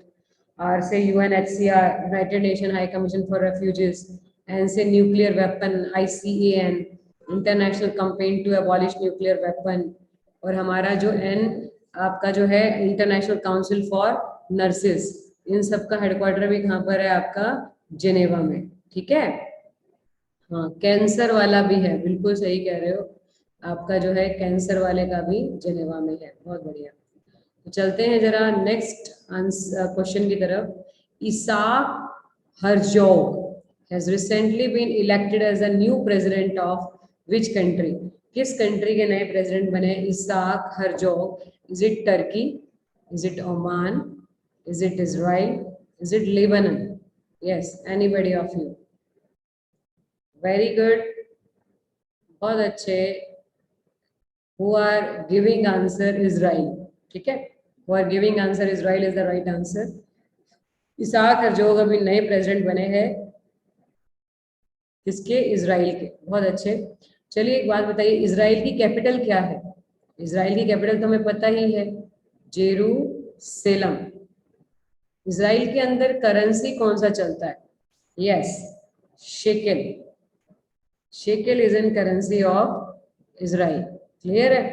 A: R से UNHCR, united nation high commission for refugees, N से nuclear weapon, ICAN, international campaign to abolish nuclear weapon, और हमारा जो N आपका जो है इंटरनेशनल काउंसिल फॉर नर्सेस। इन सब का हेडक्वार्टर भी कहाँ पर है आपका? जेनेवा में। ठीक है, हाँ, कैंसर वाला भी है, बिल्कुल सही कह रहे हो, आपका जो है कैंसर वाले का भी जेनेवा में है। बहुत बढ़िया। तो चलते हैं जरा नेक्स्ट क्वेश्चन की तरफ। Isaac Herzog has recently been elected as a new president of which country? किस कंट्री के नए प्रेसिडेंट बने? Isaac Herzog. Is it Turkey? Is it Oman? Is it Israel? Is it Lebanon? Yes, anybody of you? Very good, बहुत अच्छे। who are giving answer Israel। ठीक है, who are giving answer Israel is the right answer। Isaac Herzog अभी नए प्रेसिडेंट बने हैं किसके? इजराइल के। बहुत अच्छे। चलिए एक बात बताइए, इजराइल की कैपिटल क्या है? इजराइल की कैपिटल तो हमें पता ही है, जेरूसलम। इजराइल के अंदर करेंसी कौन सा चलता है? Yes, shekel. Shekel is in currency of Israel. Clear है?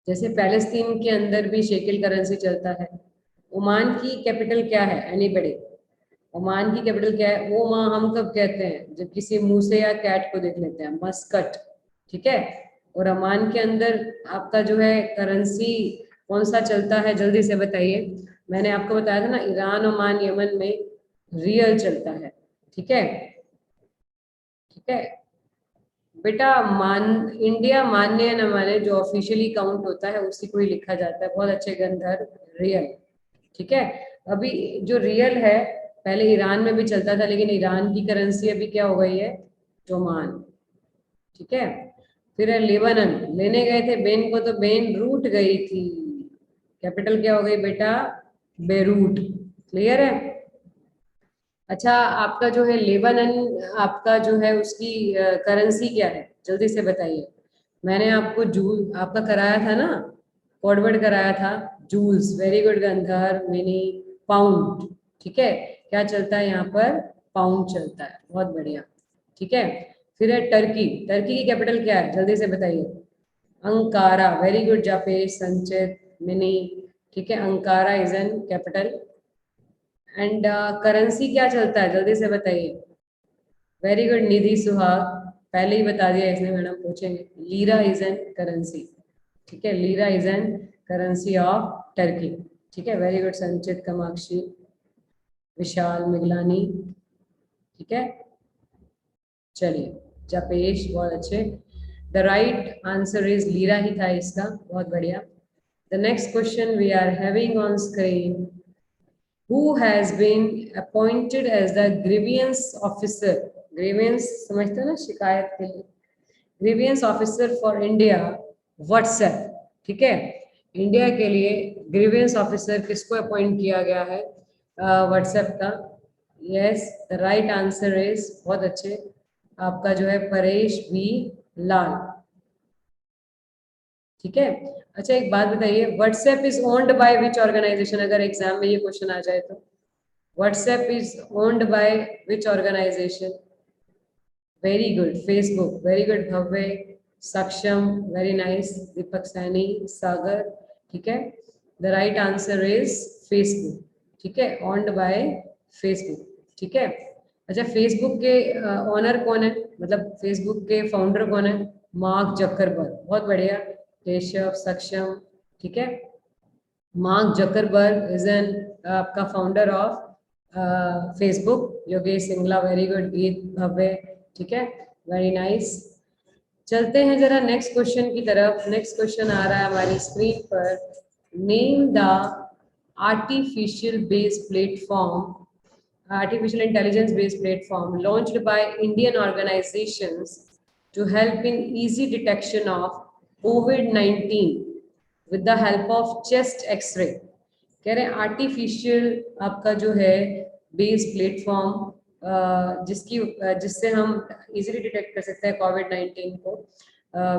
A: जैसे पैलेस्तीन के अंदर भी शेकेल करेंसी चलता है। ओमान की कैपिटल क्या है? एनीबडी? ओमान की कैपिटल क्या है? वो माँ हम कब कहते हैं? जब किसी मूसे या कैट को देख लेते हैं, मस्कट। ठीक है, और ओमान के अंदर आपका जो है करेंसी कौन सा चलता है? जल्दी से बताइए। मैंने आपको बताया था ना, ईरान, ओमान, यमन में रियल चलता है। ठीक है, ठीक है बेटा, इंडिया मान्य या न माने, जो ऑफिशियली काउंट होता है उसी को ही लिखा जाता है। बहुत अच्छे गंधर्व, रियल। ठीक है, अभी जो रियल है पहले ईरान में भी चलता था, लेकिन ईरान की करेंसी अभी क्या हो गई है? टोमान। ठीक है, फिर है लेबनन। लेने गए थे बेन को तो बेन रूट गई थी। कैपिटल क्या हो गई बेटा? बेरूट। क्लियर है? अच्छा, आपका जो है लेबनन, आपका जो है उसकी करेंसी क्या है? जल्दी से बताइए। मैंने आपको जूल आपका कराया था ना, फॉरवर्ड कराया था। Jules, very good Gandhar, Mini. Pound. ठीक है, क्या चलता है यहाँ पर? पाउंड चलता है। बहुत बढ़िया। ठीक है, फिर है टर्की। टर्की की कैपिटल क्या है? जल्दी से बताइए। अंकारा, वेरी गुड जापेश, संचित, मिनी। ठीक है, Ankara is an capital. And currency क्या चलता है? जल्दी से बताइए। वेरी गुड निधि सुहाग, पहले ही बता दिया इसने, मैडम पूछेंगे। Lira is an currency. ठीक है, lira is an currency of Turkey. ठीक है, वेरी गुड संचित, कामाक्षी, विशाल, मिगलानी। ठीक है, चलिए जपेश, बहुत अच्छे। The right answer is lira ही था इसका। बहुत बढ़िया। The next question we are having on screen. Who has been appointed as the grievance officer? Grievance समझते हो ना, शिकायत के लिए। Grievance officer for India, WhatsApp। ठीक है, इंडिया के लिए ग्रीवेंस ऑफिसर किसको अपॉइंट किया गया है? WhatsApp का। Yes, the right answer is, बहुत अच्छे, आपका जो है परेश वी लाल। ठीक है, अच्छा एक बात बताइए, WhatsApp is owned by which organisation? अगर एग्जाम में ये क्वेश्चन आ जाए तो, WhatsApp is owned by which organisation? Very good, Facebook. Very good Bhavya, Saksham, very nice, Deepak Saini, Sagar, ठीक है। The right answer is Facebook, ठीक है, ऑन्ड बाय फेसबुक, ठीक है। अच्छा, फेसबुक के ऑनर कौन है, मतलब फेसबुक के फाउंडर कौन है? मार्क जकरबर्ग, बहुत बढ़िया, केशव, सक्षम, ठीक है। मार्क जकरबर्ग इज एन आपका founder of Facebook. Yogesh Singla, very good, गीत भव्य, ठीक है, वेरी नाइस। चलते हैं जरा नेक्स्ट क्वेश्चन की तरफ। नेक्स्ट क्वेश्चन आ रहा है हमारी स्क्रीन पर। Name the artificial based platform, artificial intelligence based platform launched by Indian organizations to help in easy detection of COVID-19 with the help of chest x-ray। कह रहे हैं आर्टिफिशियल आपका जो है बेस प्लेटफॉर्म जिससे हम इजीली डिटेक्ट कर सकते हैं कोविड-19 को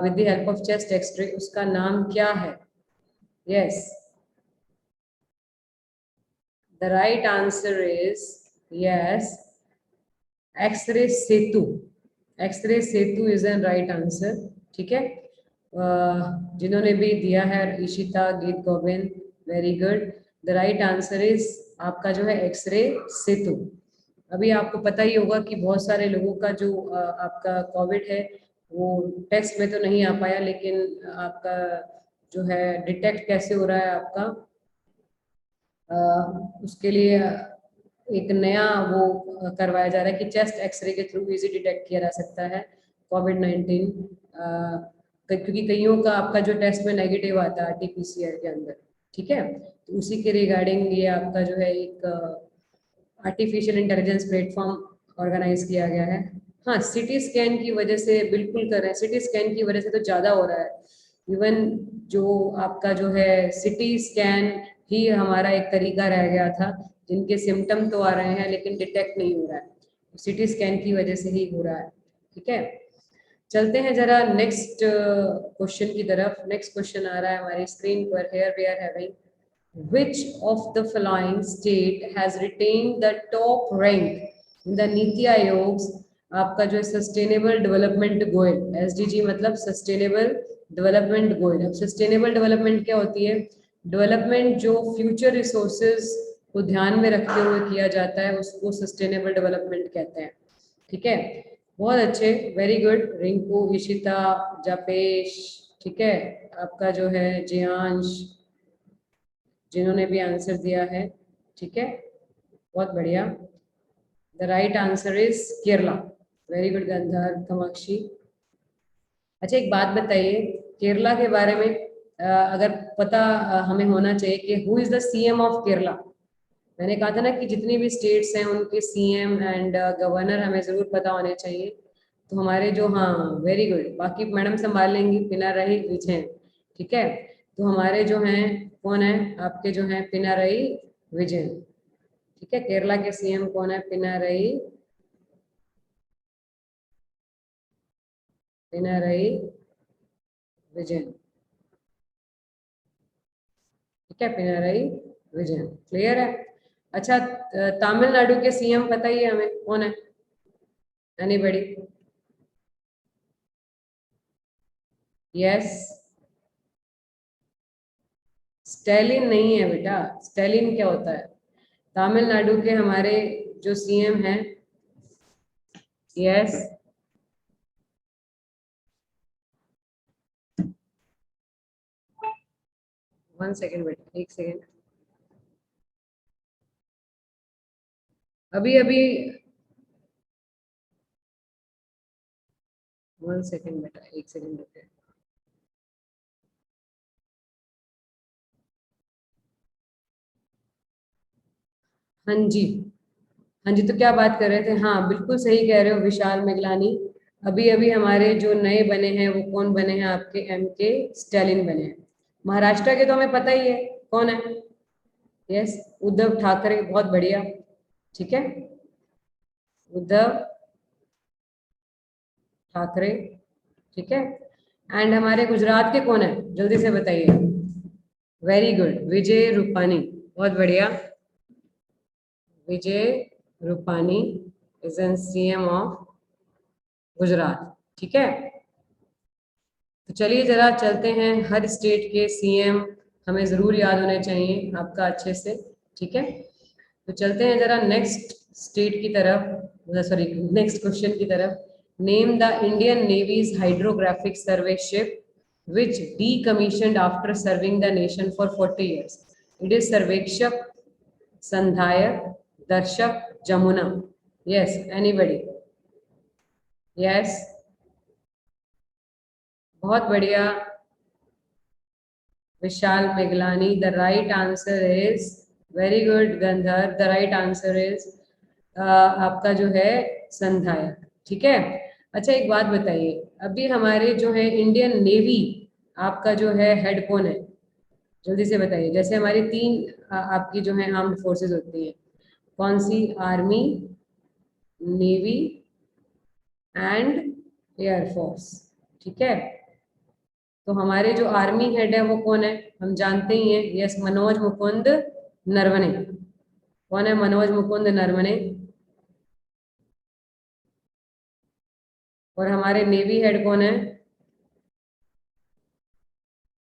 A: with the help of chest X-ray, उसका नाम क्या है? Yes, the right answer is yes, X-ray Setu. X-ray Setu is an right answer, ठीक है। जिन्होंने भी दिया है, Ishita, Geet Govind, very good. The right answer is आपका जो है एक्सरे सेतु। अभी आपको पता ही होगा कि बहुत सारे लोगों का जो आपका कोविड है वो टेस्ट में तो नहीं आ पाया, लेकिन आपका जो है डिटेक्ट कैसे हो रहा है आपका, उसके लिए एक नया वो करवाया जा रहा है कि चेस्ट एक्सरे के थ्रू इजी डिटेक्ट किया जा सकता है कोविड-19, क्योंकि कईयों का आपका जो टेस्ट में नेगेटिव आता है आरटीपीसीआर के अंदर, ठीक है। तो उसी के रिगार्डिंग ये आपका जो है एक आर्टिफिशियल इंटेलिजेंस प्लेटफॉर्म ऑर्गेनाइज किया गया है। हाँ, सिटी स्कैन की वजह से बिल्कुल कर रहे हैं, सिटी स्कैन की वजह से तो ज़्यादा हो रहा है। इवन जो आपका जो है सिटी स्कैन ही हमारा एक तरीका रह गया था, जिनके सिम्टम तो आ रहे हैं लेकिन डिटेक्ट नहीं हो रहा है, सिटी स्कैन की वजह से ही हो रहा है, ठीक है। चलते हैं जरा नेक्स्ट क्वेश्चन की तरफ। नेक्स्ट क्वेश्चन आ रहा है हमारी स्क्रीन पर। Here we are having, which of the following state has retained the top rank in the NITI Aayog आपका जो सस्टेनेबल डेवलपमेंट गोल, एसडीजी मतलब सस्टेनेबल डेवलपमेंट गोल। अब सस्टेनेबल डेवलपमेंट क्या होती है? डेवलपमेंट जो फ्यूचर रिसोर्सेज को ध्यान में रखते हुए किया जाता है उसको सस्टेनेबल डेवलपमेंट कहते हैं, ठीक है। बहुत अच्छे, वेरी गुड, रिंकू, ईशिता, जापेश, ठीक है, आपका जो है जियांश, जिन्होंने भी आंसर दिया है, ठीक है, बहुत बढ़िया। The right answer is Kerala, very good Gandhar, Kamakshi. अच्छा, एक बात बताइए, केरला के बारे में अगर पता हमें होना चाहिए कि who is the CM of Kerala. मैंने कहा था ना कि जितनी भी स्टेट्स हैं उनके सीएम एंड गवर्नर हमें जरूर पता होने चाहिए। तो हमारे जो, हाँ वेरी गुड, बाकी मैडम संभाल लेंगी, पिनारही विजयन, ठीक है। तो हमारे जो हैं कौन है, आपके जो हैं पिनारही विजयन, ठीक है। केरला के सीएम कौन है? पिनारही, पिनारही विजयन, ठीक है, पिनारही विजयन, क्लियर है। अच्छा, तमिलनाडु के सीएम पता ही है हमें कौन है? एनीबडी? यस, स्टैलिन नहीं है बेटा, स्टैलिन क्या होता है? तमिलनाडु के हमारे जो सीएम हैं, यस, वन सेकेंड बेटा, एक सेकेंड, अभी अभी, वन सेकेंड बेटा, एक सेकेंड रुके। हाँ जी, हाँ जी, तो क्या बात कर रहे थे? हाँ बिल्कुल सही कह रहे हो विशाल मेघलानी। अभी अभी हमारे जो नए बने हैं वो कौन बने हैं? आपके एम के स्टैलिन बने हैं। महाराष्ट्र के तो हमें पता ही है कौन है, यस, उद्धव ठाकरे, बहुत बढ़िया, ठीक है, उद्धव ठाकरे, ठीक है। एंड हमारे गुजरात के कौन है, जल्दी से बताइए? वेरी गुड, विजय रूपानी, बहुत बढ़िया, Vijay Rupani is an CM of Gujarat, ठीक है। तो चलिए जरा चलते हैं, हर स्टेट के सीएम हमें जरूर याद होने चाहिए आपका अच्छे से, ठीक है। तो चलते हैं जरा नेक्स्ट स्टेट की तरफ, सॉरी नेक्स्ट क्वेश्चन की तरफ। Name the Indian navy's hydrographic survey ship which decommissioned after serving the nation for 40 years. It is Sarvekshak, Sandhayak, Darshak, Jamuna. Yes, anybody? Yes, बहुत बढ़िया। Vishal Meghlani, the right answer is very good. Gandhar, the right answer is आपका जो है संधायक, ठीक है। अच्छा एक बात बताइए, अभी हमारे जो है इंडियन नेवी आपका जो है हेड कौन है? जल्दी से बताइए। जैसे हमारी तीन आपकी जो है आर्म्ड फोर्सेस होती हैं, कौन सी? आर्मी, नेवी एंड एयरफोर्स, ठीक है। तो हमारे जो आर्मी हेड है वो कौन है? हम जानते ही हैं, यस, मनोज मुकुंद नरवणे। कौन है मनोज मुकुंद नरवणे? और हमारे नेवी हेड कौन है?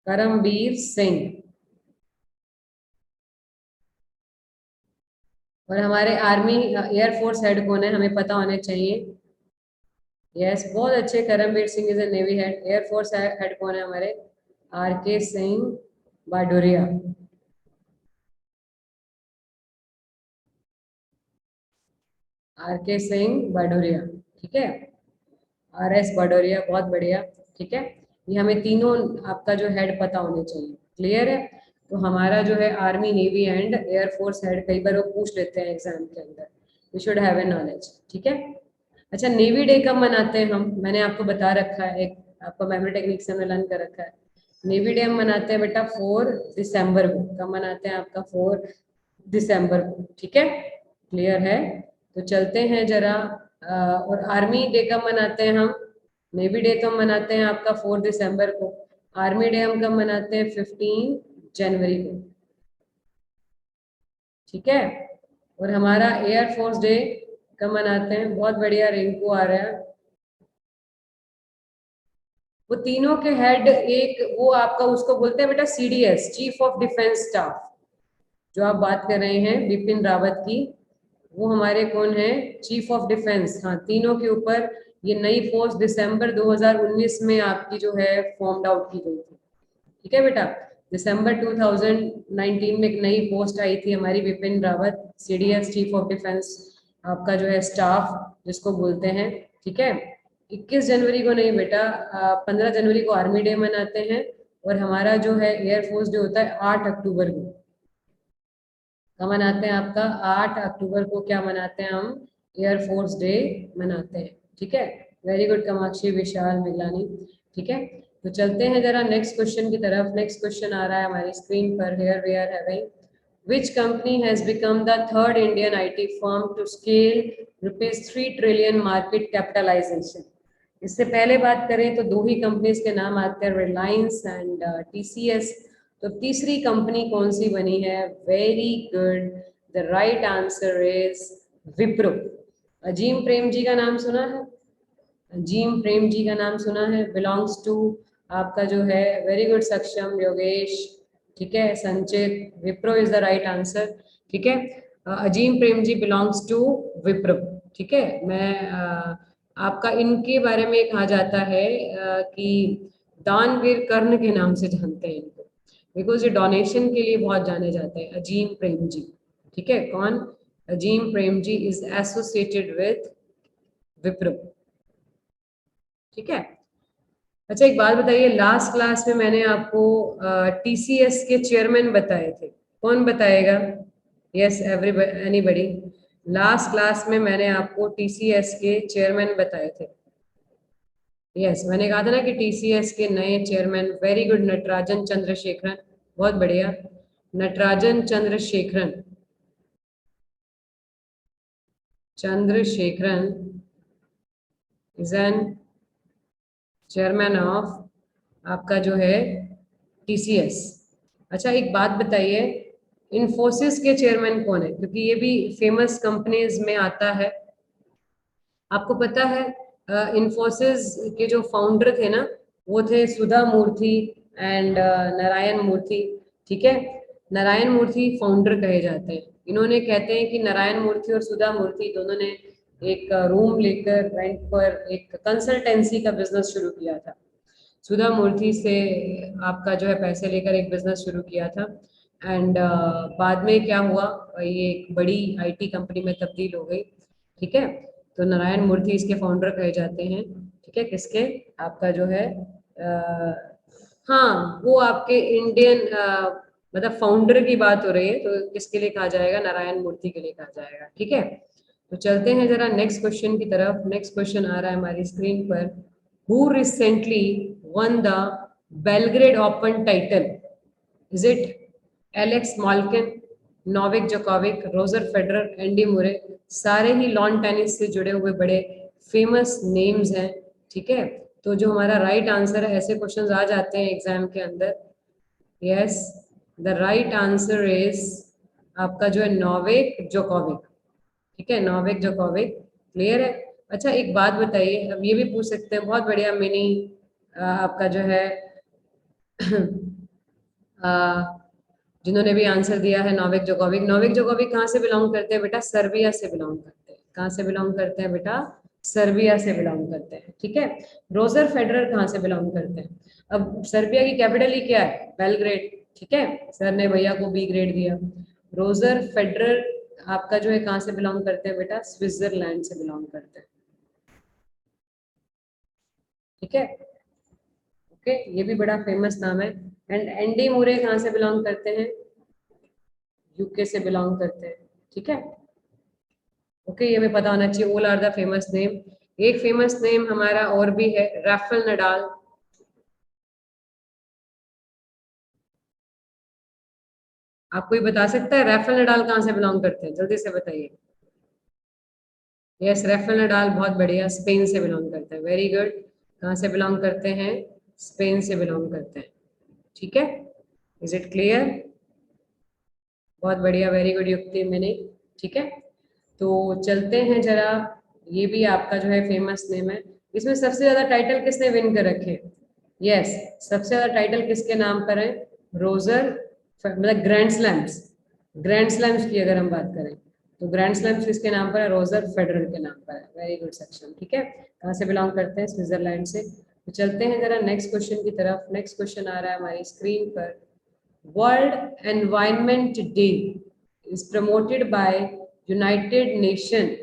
A: करमबीर सिंह। और हमारे आर्मी एयरफोर्स हेड कौन है? हमें पता होने चाहिए। यस, बहुत अच्छे, Karambir Singh is a navy head. Air force head कौन है हमारे? आर के सिंह बाडोरिया। आर के सिंह बाडोरिया, ठीक है। आर एस बाडोरिया, बहुत बढ़िया, ठीक है। ये हमें तीनों आपका जो हेड पता होने चाहिए, क्लियर है। तो हमारा जो है army, navy and air force head, कई बार वो पूछ लेते हैं एग्जाम के अंदर, we should have a knowledge, ठीक है। अच्छा, नेवी डे कब मनाते हैं हम? मैंने आपको बता रखा है, एक आपका मेमोरी टेक्निक से हमने लर्न कर रखा है। नेवी डे हम मनाते हैं बेटा 4 दिसंबर को। कब मनाते हैं आपका? 4 दिसंबर को, ठीक है, क्लियर है। तो चलते हैं जरा और आर्मी डे कब मनाते हैं हम? नेवी डे तो हम मनाते हैं आपका 4 दिसंबर को। आर्मी डे हम कब मनाते हैं? 15 जनवरी को, ठीक है। और हमारा एयरफोर्स डे कब मनाते हैं? बहुत बढ़िया, रिंकू आ रहा है। वो तीनों के हेड, एक वो आपका उसको बोलते हैं बेटा CDS, chief of defence staff. जो आप बात कर रहे हैं बिपिन रावत की, वो हमारे कौन है? Chief of defence. हाँ, तीनों के ऊपर ये नई फोर्स दिसंबर 2019 में आपकी जो है फॉर्म्ड आउट की गई थी, ठीक है बेटा। दिसंबर 2019 में एक नई पोस्ट आई थी हमारी, Vipin Rawat, CDS, chief of defence आपका जो है स्टाफ जिसको बोलते हैं, ठीक है। 21 जनवरी को नहीं बेटा, 15 जनवरी को आर्मी डे मनाते हैं। और हमारा जो है एयरफोर्स डे होता है 8 अक्टूबर को। कब मनाते हैं आपका? 8 अक्टूबर को क्या मनाते हैं हम? एयरफोर्स डे मनाते हैं, ठीक है। वेरी गुड कामाक्षी, विशाल, मिगलानी, ठीक है। तो चलते हैं जरा नेक्स्ट क्वेश्चन की तरफ। नेक्स्ट क्वेश्चन आ रहा है हमारी स्क्रीन पर। Here we are having, which company has become the third Indian IT firm to scale rupees 3 trillion market capitalization? इससे पहले बात करें तो दो ही कंपनीज के नाम आते हैं, रिलायंस एंड टीसीएस। तो तीसरी कंपनी कौन सी बनी है? Very good, the right answer is Wipro. Azim Prem ji का नाम सुना है? अजीम प्रेम जी का नाम सुना है? बिलोंग्स टू आपका जो है, वेरी गुड सक्षम, योगेश, ठीक है, संचित, Wipro is the right answer, ठीक है। अजीम प्रेम जी बिलोंग्स टू विप्रो, ठीक है। मैं आपका इनके बारे में कहा जाता है कि दानवीर कर्ण के नाम से जानते हैं इनको, बिकॉज ये डोनेशन के लिए बहुत जाने जाते हैं, अजीम प्रेम जी, ठीक है। कौन? अजीम प्रेम जी इज एसोसिएटेड विथ विप्रो, ठीक है। अच्छा एक बात बताइए, लास्ट क्लास में मैंने आपको टीसीएस के चेयरमैन बताए थे, कौन बताएगा? Yes, everybody, anybody? Last class में मैंने आपको टीसीएस के चेयरमैन बताए थे। यस, मैंने कहा था ना कि टीसीएस के नए chairman, very good, Natarajan Chandrasekaran, बहुत बढ़िया, Natarajan Chandrasekaran, Chandrasekaran is an chairman of आपका जो है टीसीएस। अच्छा एक बात बताइए, इन्फोसिस के चेयरमैन कौन है? क्योंकि ये भी फेमस कंपनीज में आता है। आपको पता है इन्फोसिस के जो फाउंडर थे ना, वो थे सुधा मूर्ति एंड नारायण मूर्ति। ठीक है, नारायण मूर्ति फाउंडर कहे जाते हैं। इन्होंने कहते हैं कि नारायण मूर्ति और सुधा मूर्ति दोनों ने एक रूम लेकर रेंट पर एक कंसल्टेंसी का बिजनेस शुरू किया था। सुधा मूर्ति से आपका जो है पैसे लेकर एक बिजनेस शुरू किया था एंड बाद में क्या हुआ, ये एक बड़ी आईटी कंपनी में तब्दील हो गई। ठीक है, तो नारायण मूर्ति इसके फाउंडर कहे जाते हैं। ठीक है, किसके, आपका जो है हाँ वो आपके इंडियन मतलब फाउंडर की बात हो रही है, तो किसके लिए कहा जाएगा, नारायण मूर्ति के लिए कहा जाएगा। ठीक है, तो चलते हैं जरा नेक्स्ट क्वेश्चन की तरफ। नेक्स्ट क्वेश्चन आ रहा है हमारी स्क्रीन पर। Who recently won the Belgrade open title? Is it Alex Molcan, Novak Djokovic, Roger Federer, Andy Murray? सारे ही लॉन टेनिस से जुड़े हुए बड़े फेमस नेम्स हैं। ठीक है, तो जो हमारा राइट आंसर है, ऐसे क्वेश्चंस आ जाते हैं एग्जाम के अंदर। Yes, the right answer is आपका जो है नोविक जोकोविक। ठीक है, नोविक जोकोविक। क्लियर है? अच्छा एक बात बताइए, अब ये भी पूछ सकते हैं, बहुत बढ़िया मिनी आपका जो है अ, जिन्होंने भी आंसर दिया है नोविक जोकोविक। नोविक जोकोविक कहाँ से बिलोंग करते हैं बेटा? सर्बिया से बिलोंग करते हैं। कहाँ से बिलोंग करते हैं बेटा? सर्बिया से बिलोंग करते हैं। ठीक है, रोजर फेडरर कहाँ से बिलोंग करते हैं? अब सर्बिया की कैपिटल ही क्या है? बेलग्रेड। ठीक है, सर ने भैया को बी ग्रेड दिया। रोजर फेडरर आपका जो है कहाँ से बिलोंग करते हैं बेटा? स्विट्जरलैंड से बिलोंग करते हैं। ठीक है, ओके, ये भी बड़ा फेमस नाम है। एंड एंडी मुरे कहाँ से बिलोंग करते हैं? यूके से बिलोंग करते हैं। ठीक है, ओके, ये हमें पता होना चाहिए। All are the famous name. एक फेमस नेम हमारा और भी है, राफेल नडाल। आप कोई बता सकता है राफेल नडाल कहाँ से बिलोंग करते हैं? जल्दी से बताइए। यस, राफेल नडाल, बहुत बढ़िया, स्पेन से बिलोंग करते हैं। Very good. कहाँ से बिलोंग करते हैं? स्पेन से बिलोंग करते हैं। ठीक है, इज इट क्लियर? बहुत बढ़िया, वेरी गुड युक्ति मैंने। ठीक है, तो चलते हैं जरा। ये भी आपका जो है फेमस नेम है। इसमें सबसे ज्यादा टाइटल किसने विन कर रखे? यस, सबसे ज्यादा टाइटल किसके नाम पर है? रोजर, मतलब ग्रैंड स्लैम्स, ग्रैंड स्लैम्स की अगर हम बात करें तो ग्रैंड स्लैम्स किसके नाम पर है? रोजर फेडरर के नाम पर है। Very good section. ठीक है, कहाँ से बिलोंग करते हैं? स्विट्जरलैंड से। तो चलते हैं जरा नेक्स्ट क्वेश्चन की तरफ। नेक्स्ट क्वेश्चन आ रहा है हमारी स्क्रीन पर। World environment day is promoted by United Nation।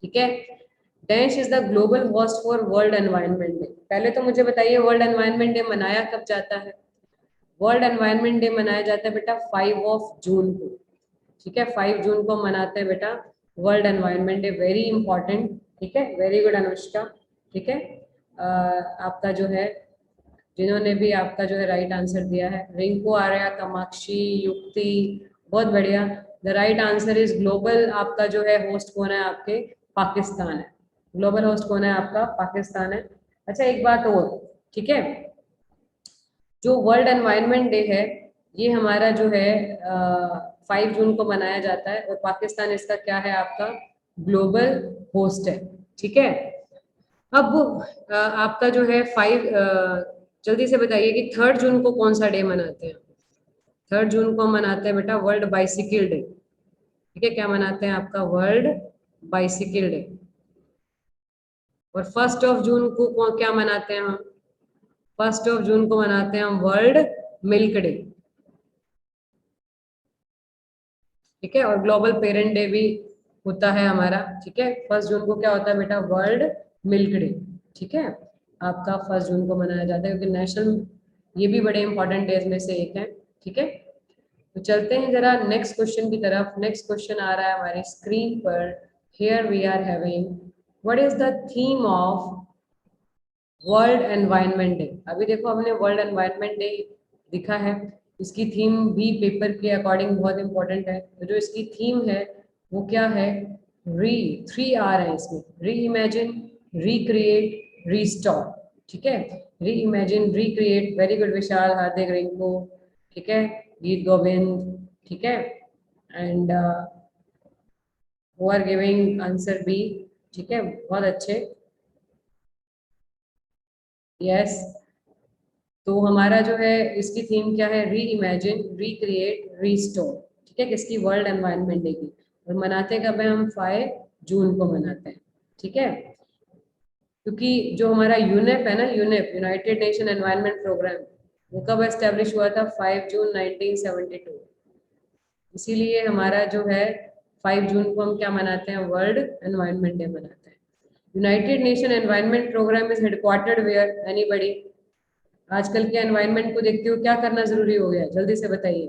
A: ठीक है, dash is the global host for world environment day. पहले तो मुझे बताइए वर्ल्ड एनवायरनमेंट डे मनाया कब जाता है? वर्ल्ड एनवायरनमेंट डे मनाया जाता है बेटा 5 जून को। ठीक है, 5 जून को मनाते हैं बेटा world environment day. Very important. ठीक है, वेरी गुड अनुष्का। ठीक है, आपका जो है, जिन्होंने भी आपका जो है राइट आंसर दिया है, रिंकू आर्या, कामाक्षी, युक्ति, बहुत बढ़िया। The right answer is global. आपका जो है होस्ट कौन है आपके? पाकिस्तान है। ग्लोबल होस्ट कौन है आपका? पाकिस्तान है। अच्छा एक बात और, ठीक है, जो वर्ल्ड एनवायरनमेंट डे है ये हमारा जो है 5 जून को मनाया जाता है, और पाकिस्तान इसका क्या है? आपका ग्लोबल होस्ट है। ठीक है, अब आपका जो है जल्दी से बताइए कि 3 जून को कौन सा डे मनाते हैं? 3 जून को मनाते हैं बेटा वर्ल्ड बाइसिकल डे। ठीक है, क्या मनाते हैं? आपका वर्ल्ड बाइसिकल डे। और 1 जून को क्या मनाते हैं हम? 1 जून को मनाते हैं हम वर्ल्ड मिल्क डे। ठीक है, और ग्लोबल पेरेंट डे भी होता है हमारा। ठीक है, 1 जून को क्या होता है बेटा? World milk day. ठीक है, आपका 1 जून को मनाया जाता है क्योंकि नेशनल, ये भी बड़े इंपॉर्टेंट डेज में से एक है। ठीक है, तो चलते हैं जरा नेक्स्ट क्वेश्चन की तरफ। नेक्स्ट क्वेश्चन आ रहा है हमारी स्क्रीन पर। Here we are having, what is the theme of world environment day? अभी देखो हमने वर्ल्ड एनवायरनमेंट डे लिखा है, इसकी थीम भी पेपर के अकॉर्डिंग बहुत इंपॉर्टेंट है। तो जो इसकी थीम है वो क्या है? री, 3 R है इसमें, री इमेजिन, रिक्रिएट, रिस्टोर। ठीक है, reimagine, recreate. Very good Vishal, Hardik, Rinku. ठीक है, गीत गोविंद। ठीक है, and who are giving answer B. ठीक है, बहुत अच्छे। यस, तो हमारा जो है इसकी थीम क्या है, री इमेजिन, रिक्रिएट, रीस्टोर। ठीक है, किसकी, वर्ल्ड एनवायरनमेंट डे की। और मनाते कब है, हम 5 जून को मनाते हैं। ठीक है, क्योंकि जो हमारा यूनेप है ना, UNEP, united nation environment programme, वो कब एस्टेब्लिश हुआ था, 5 जून 1972। इसीलिए हमारा जो है 5 जून को हम क्या मनाते हैं, वर्ल्ड एनवायरनमेंट डे मनाते हैं। United nation environment programme is headquartered where, anybody? आजकल के एनवायरनमेंट को देखते हो क्या करना जरूरी हो गया है? जल्दी से बताइए।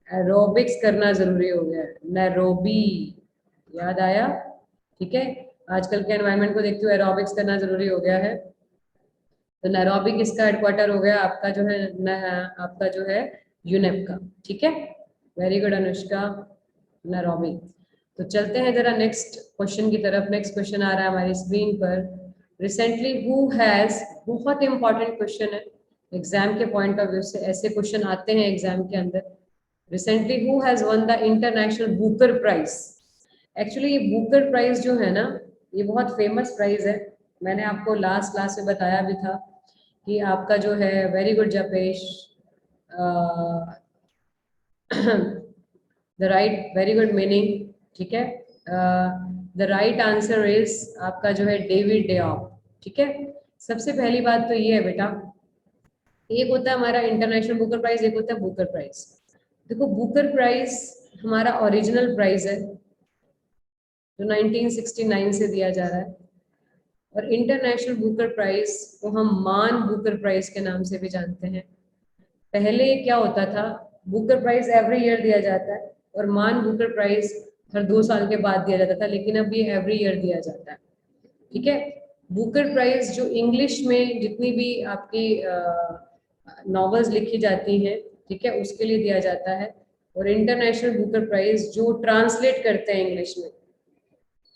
A: एरोबिक्स करना जरूरी हो गया है, नैरोबी, याद आया? ठीक है, आजकल के एनवायरनमेंट को देखते हो एरोबिक्स करना जरूरी हो गया है। तो नैरोबी किसका हेडक्वार्टर हो गया, आपका जो है आपका जो है यूनेप का। ठीक है, वेरी गुड अनुष्का, नैरोबी। तो चलते हैं जरा नेक्स्ट क्वेश्चन की तरफ। नेक्स्ट क्वेश्चन आ रहा है हमारी स्क्रीन पर। रिसेंटली हु हैज, बहुत इंपॉर्टेंट क्वेश्चन है एग्जाम के पॉइंट ऑफ व्यू से, ऐसे क्वेश्चन आते हैं एग्जाम के अंदर। Recently who has won the international booker prize? Actually ये बुकर प्राइज जो है ना, ये बहुत फेमस प्राइज है। मैंने आपको लास्ट क्लास में बताया भी था कि आपका जो है, very good Japesh, the right, very good meaning. ठीक है, द राइट आंसर इज आपका जो है डेविड डेऑप। ठीक है, सबसे पहली बात तो ये है बेटा, एक होता है हमारा इंटरनेशनल बुकर प्राइज, एक होता है बुकर प्राइज। देखो, बुकर प्राइज हमारा ओरिजिनल प्राइज है जो 1969 से दिया जा रहा है, और इंटरनेशनल बुकर प्राइज को हम मान बुकर प्राइज के नाम से भी जानते हैं। पहले क्या होता था, बुकर प्राइज एवरी ईयर दिया जाता है, और मान बुकर प्राइज हर 2 साल के बाद दिया जाता था, लेकिन अब ये एवरी ईयर दिया जाता है। ठीक है, बुकर प्राइज जो इंग्लिश में जितनी भी आपकी नॉवेल्स लिखी जाती हैं, ठीक है, उसके लिए दिया जाता है। और इंटरनेशनल बुकर प्राइज जो ट्रांसलेट करते हैं इंग्लिश में,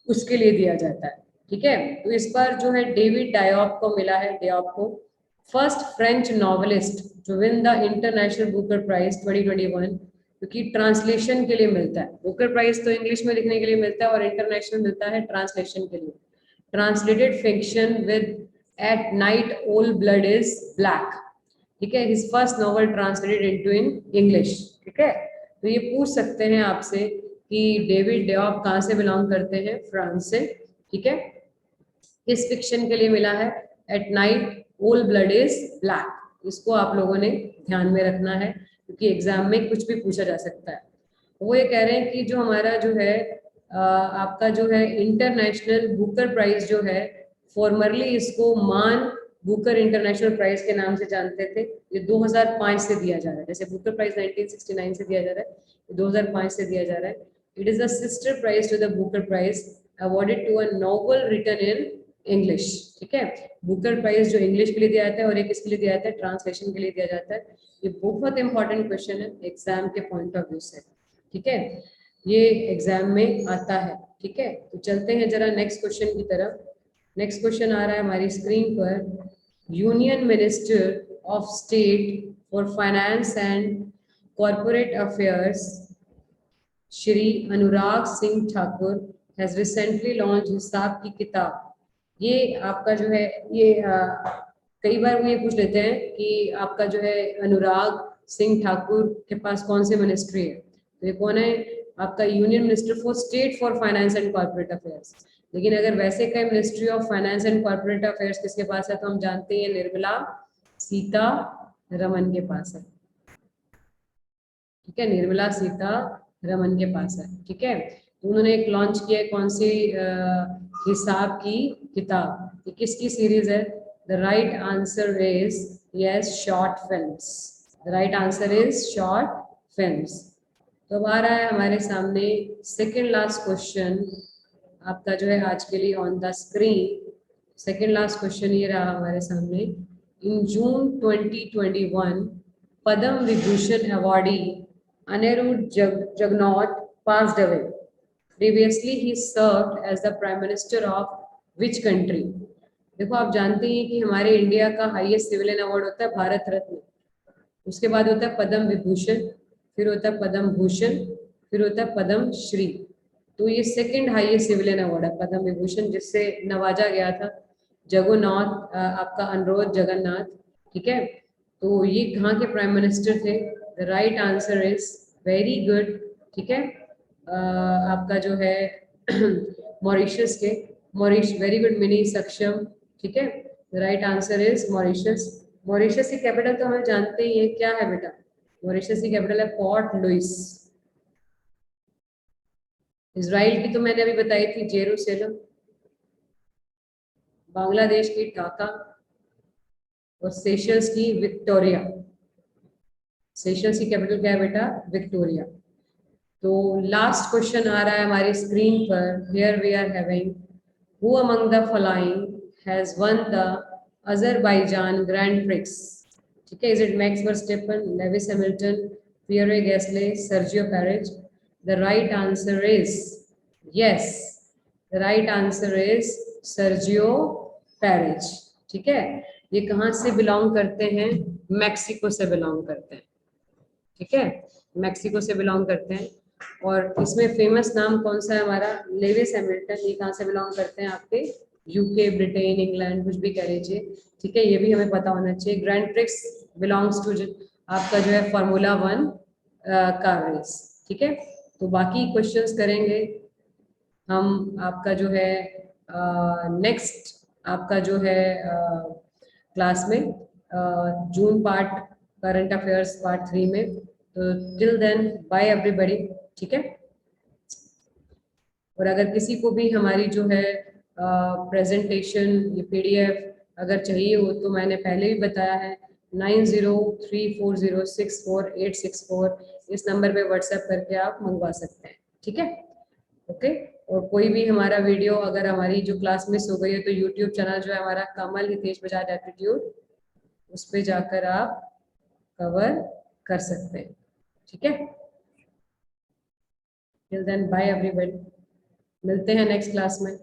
A: उसके लिए दिया जाता है। ठीक है, तो इस बार जो है डेविड डायोप को मिला है, डायोप को, फर्स्ट फ्रेंच नॉवेलिस्ट जो win the international booker prize 2021, क्योंकि ट्रांसलेशन के लिए मिलता है। बुकर प्राइज तो इंग्लिश में लिखने के लिए मिलता है, और इंटरनेशनल मिलता है ट्रांसलेशन के लिए। Translated fiction with at night ओल ब्लड इज ब्लैक। ठीक है, his first novel translated into in English. ठीक है, तो ये पूछ सकते हैं आपसे कि डेविड डेऑप कहाँ से बिलोंग करते हैं, फ्रांस से। ठीक है, किस फिक्शन के लिए मिला है, एट नाइट ओल ब्लड इज ब्लैक। इसको आप लोगों ने ध्यान में रखना है, क्योंकि एग्जाम में कुछ भी पूछा जा सकता है। वो ये कह रहे हैं कि जो हमारा जो है आपका जो है इंटरनेशनल बुकर प्राइज जो है, फॉर्मरली इसको मान बुकर इंटरनेशनल प्राइज के नाम से जानते थे। ये 2005 से दिया जा रहा है, जैसे बुकर प्राइज 1969 से दिया जा रहा है, 2005 से दिया जा रहा है। It is the sister prize to the booker prize awarded to a novel written in English. ठीक है, बुकर प्राइज जो इंग्लिश के लिए दिया जाता है, और एक इसके लिए दिया जाता है, ट्रांसलेशन के लिए दिया जाता है। ये बहुत इंपॉर्टेंट क्वेश्चन है एग्जाम के पॉइंट ऑफ व्यू से। ठीक है, ये एग्जाम में आता है। ठीक है, तो चलते हैं जरा नेक्स्ट क्वेश्चन की तरफ। नेक्स्ट क्वेश्चन आ रहा है हमारी स्क्रीन पर। Union minister of state for finance and corporate affairs Shri Anurag Singh Thakur has recently launch हिसाब की किताब। ये आपका जो है, ये कई बार वो ये पूछ लेते हैं कि आपका जो है अनुराग सिंह ठाकुर के पास कौन से मिनिस्ट्री है। तो ये कौन है, आपका union minister for state for finance and corporate affairs. लेकिन अगर वैसे का ministry of finance and corporate affairs किसके पास है, तो हम जानते हैं निर्मला सीतारमन के पास है। ठीक है, निर्मला सीतारमन के पास है। ठीक है, तो उन्होंने एक लॉन्च किया है, कौन सी, हिसाब की किताब। ये किसकी सीरीज है, the right answer is yes, short films. The right answer is short films. तो अब आ रहा है हमारे सामने सेकेंड लास्ट क्वेश्चन आपका जो है आज के लिए on the screen. Second last question ये रहा हमारे सामने। In June 2021 Padma Vibhushan awardee Anirudh Jugnauth passed away. Previously, he served as the Prime Minister of which country? देखो, आप जानते हैं कि हमारे इंडिया का हाईएस्ट सिविलियन अवार्ड होता है भारत रत्न, उसके बाद होता है पद्म विभूषण, फिर होता है पद्म भूषण, फिर होता है पद्म श्री। तो ये सेकंड हाईएस्ट सिविलियन अवार्ड है पद्म विभूषण, जिससे नवाजा गया था जगन्नाथ, आपका अनुरोध जगन्नाथ, ठीक है। तो ये कहाँ के प्राइम मिनिस्टर थे? The right answer is very good, ठीक है। आपका जो है मॉरिशस के, वेरी गुड मिनी सक्षम, ठीक है। The right answer is Mauritius. Mauritius की कैपिटल तो हमें जानते ही है, क्या है बेटा? मॉरिशस की कैपिटल है पोर्ट लुइस। इजराइल की तो मैंने अभी बताई थी, जेरूसलम। बांग्लादेश की ढाका, और सेशल्स की विक्टोरिया। सेशल्स की कैपिटल क्या है बेटा? विक्टोरिया। तो लास्ट क्वेश्चन आ रहा है हमारी स्क्रीन पर। Here we are having, who among the following has won the Azerbaijan grand prix? ठीक है, is it Max Verstappen, Lewis Hamilton, Pierre Gasly, Sergio Perez? The right answer is yes, the right answer is Sergio Perez, ठीक है। ये कहाँ से बिलोंग करते हैं? मैक्सिको से बिलोंग करते हैं, ठीक है, मैक्सिको से बिलोंग करते हैं। और इसमें फेमस नाम कौन सा है हमारा? Lewis Hamilton. ये कहाँ से बिलोंग करते हैं? आपके यूके, ब्रिटेन, इंग्लैंड, कुछ भी कह लीजिए, ठीक है। ये भी हमें पता होना चाहिए। ग्रैंड प्रिक्स बिलोंग्स टू आपका जो है फार्मूला 1 का रेस, ठीक है। तो बाकी क्वेश्चंस करेंगे हम आपका जो है नेक्स्ट, आपका जो है क्लास में, जून पार्ट, करंट अफेयर्स पार्ट 3 में। तो टिल देन बाय एवरीबॉडी, ठीक है। और अगर किसी को भी हमारी जो है प्रेजेंटेशन, ये पीडीएफ अगर चाहिए हो तो मैंने पहले भी बताया है, 9034064864 इस नंबर पे व्हाट्सएप करके आप मंगवा सकते हैं, ठीक है। ओके। और कोई भी हमारा वीडियो अगर हमारी जो क्लास मिस हो गई है तो यूट्यूब चैनल जो है हमारा कमल हितेश बजाज एप्टीट्यूड, उस पे जाकर आप कवर कर सकते हैं, ठीक है। टिल देन बाय एवरीवन, मिलते हैं नेक्स्ट क्लास में।